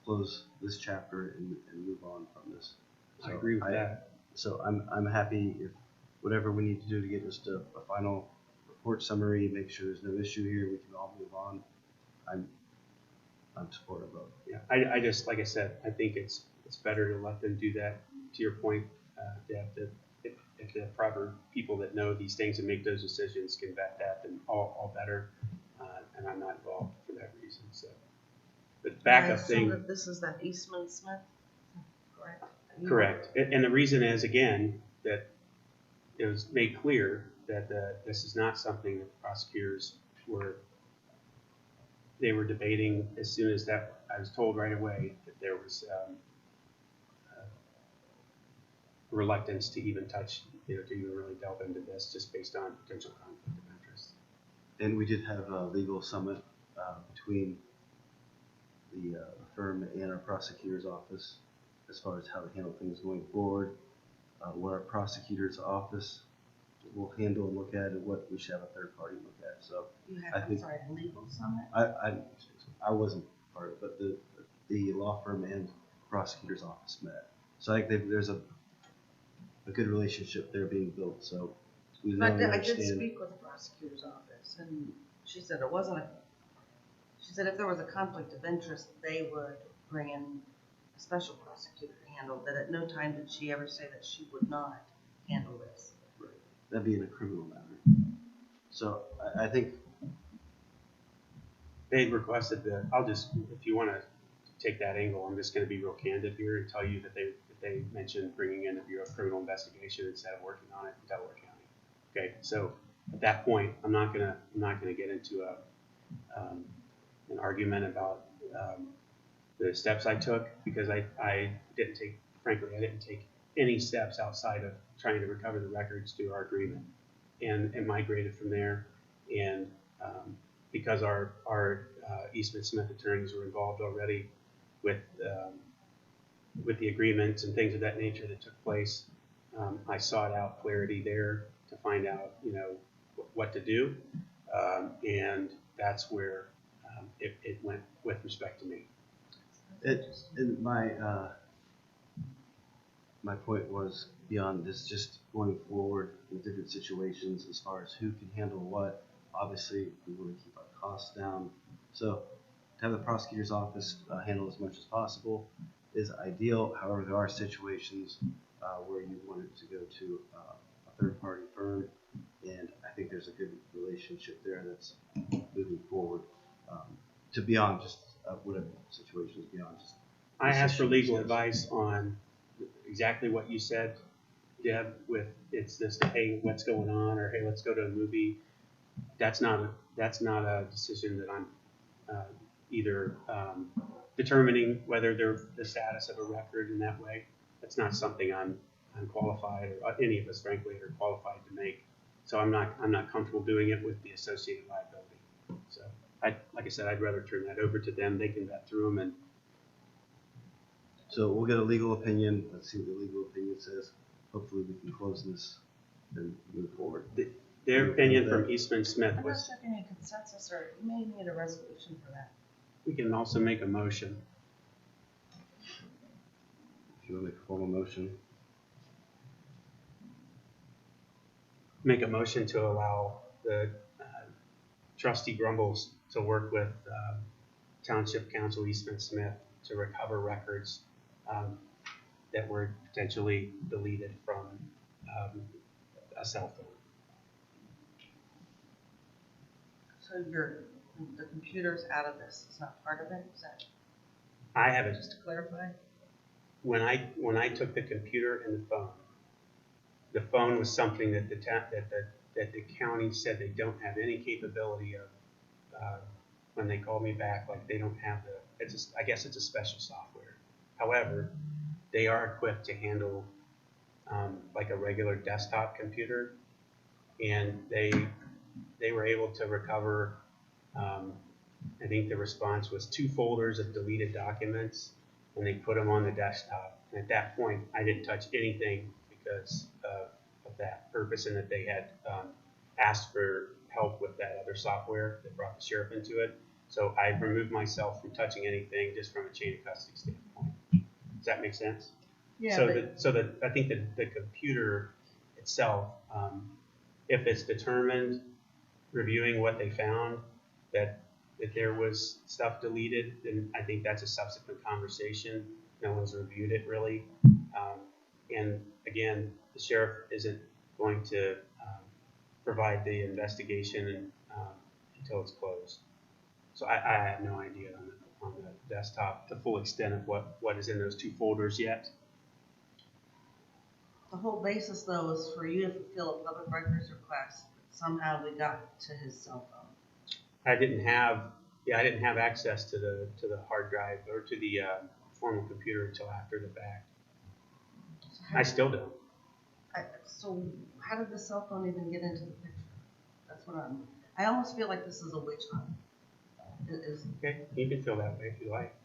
close this chapter and move on from this. I agree with that. So I'm happy if whatever we need to do to get us to a final report summary, make sure there's no issue here, we can all move on. I'm supportive of. Yeah, I just, like I said, I think it's better to let them do that. To your point, if the proper people that know these things and make those decisions can vet that, then all better. And I'm not involved for that reason. So, the backup thing. That this is that Eastman Smith, correct? Correct. And the reason is again that it was made clear that this is not something that the prosecutors were debating as soon as that. I was told right away that there was reluctance to even touch, to even really delve into this, just based on potential conflict of interest. And we did have a legal summit between the firm and our prosecutor's office. as far as how to handle things going forward, what our prosecutor's office will handle and look at, and what we should have a third party look at. So You I had, I'm think- sorry, a legal summit? I wasn't part of it, but the law firm and prosecutor's office met. So I think there's a good relationship there being built. So we know and I did understand. speak with the prosecutor's office, and she said it wasn't she said if there was a conflict of interest, they would bring in a special prosecutor to handle, that at no time did she ever say that she would not handle this. That'd be in a criminal matter. So I think They requested if you want to take that angle, I'm just going to be real candid here and tell you that they mentioned bringing in the Bureau of Criminal Investigation instead of working on it in Delaware County. Okay, so at that point, I'm not gonna get into an argument about the steps I took, because I didn't take any steps outside of trying to recover the records through our agreement, and migrated from there. And because our Eastman Smith attorneys were involved already with the agreements and things of that nature that took place, I sought out clarity there to find out, what to do, and that's where it went with respect to me. and my point was beyond this, just going forward in different situations as far as who can handle what. Obviously, we want to keep our costs down. So to have the prosecutor's office handle as much as possible is ideal. However, there are situations where you want it to go to a third-party firm, and I think there's a good relationship there that's moving forward to beyond just whatever situations beyond just. I asked for legal Yes. advice on exactly what you said, Deb, with it's just, hey, what's going on, or hey, let's go to a movie. That's not a decision that I'm either determining whether they're the status of a record in that way. That's not something I'm qualified, or any of us frankly are qualified to make. So I'm not comfortable doing it with the associated liability. So like I said, I'd rather turn that over to them. They can vet through them, and So we'll get a legal opinion. Let's see what the legal opinion says. Hopefully we can close this and move forward. their opinion from Eastman Smith I'm not was, sure if you need consensus, or you may need a resolution for that. we can also make a motion. If you want to make a formal motion. Make a motion to allow the trustee Grumbles to work with Township Council Eastman Smith to recover records that were potentially deleted from a cell phone. So the computer's out of this, it's not part of it, is that, I haven't. just to clarify? When I took the computer and the phone was something that the county said they don't have any capability of. When they called me back, like they don't have I guess it's a special software. However, they are equipped to handle like a regular desktop computer, and they were able to recover. I think the response was 2 folders of deleted documents, and they put them on the desktop. And at that point, I didn't touch anything because of that purpose, and that they had asked for help with that other software that brought the sheriff into it. So I removed myself from touching anything just from a chain of custody standpoint. Does that make sense? Yeah, So I think that the computer itself, if it's determined, reviewing what they found, that there was stuff deleted, then I think that's a subsequent conversation. No one's reviewed it really. And again, the sheriff isn't going to provide the investigation until it's closed. So I have no idea on the desktop the full extent of what is in those 2 folders yet. the whole basis though is for you to fulfill a public records request, but somehow we got to his cell phone. I didn't have access to the hard drive or to the formal computer until after the fact. So how, I still don't. so how did the cell phone even get into the picture? That's what I almost feel like this is a witch hunt. Okay, you can feel that way if you like.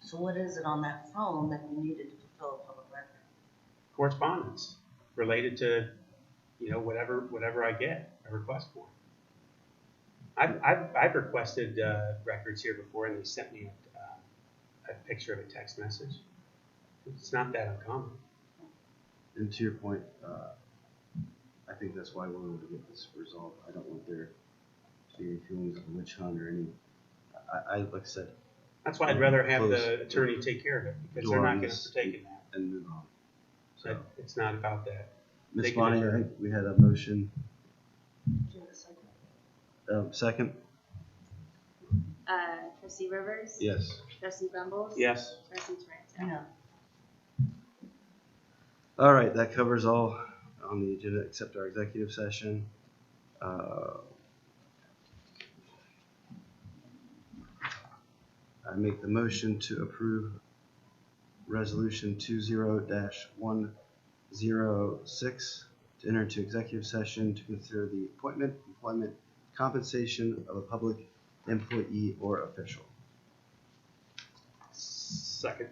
So what is it on that phone that you needed to fulfill a public record? Correspondence related to, whatever I get a request for. I've requested records here before, and they sent me a picture of a text message. It's not that uncommon. And to your point, I think that's why we wanted to get this resolved. I don't want there to be any feelings of a witch hunt or any, like I said, That's why I'd rather have Close. the attorney take care of it, because they're not going to partake in that. and move on. So, It's not about that. Ms. They can Bonnie, I adjourn. think we had a motion. Do you have a second? Second? Trustee Rivers? Yes. Trustee Rumbles? Yes. Trustee Toranzo? Yeah. All right, that covers all on the agenda except our executive session. I make the motion to approve resolution 20-106 to enter into executive session to consider the appointment, employment, compensation of a public employee or official. Second.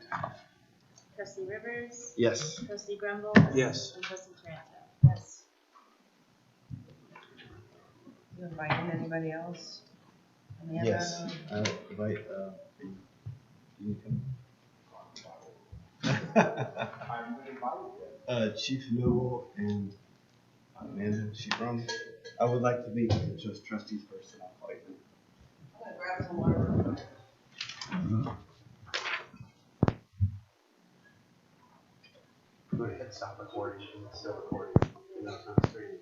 Trustee Rivers? Yes. Trustee Grumble? Yes. And Trustee Toranzo? Yes. You inviting anybody else? Amanda? Yes. I invite, you can come. Chief Noble and Amanda, she from. I would like to meet with just trustees first, and I'll call you. I'm gonna grab some water. Go ahead, stop recording. It's still recording. No, it's not streaming.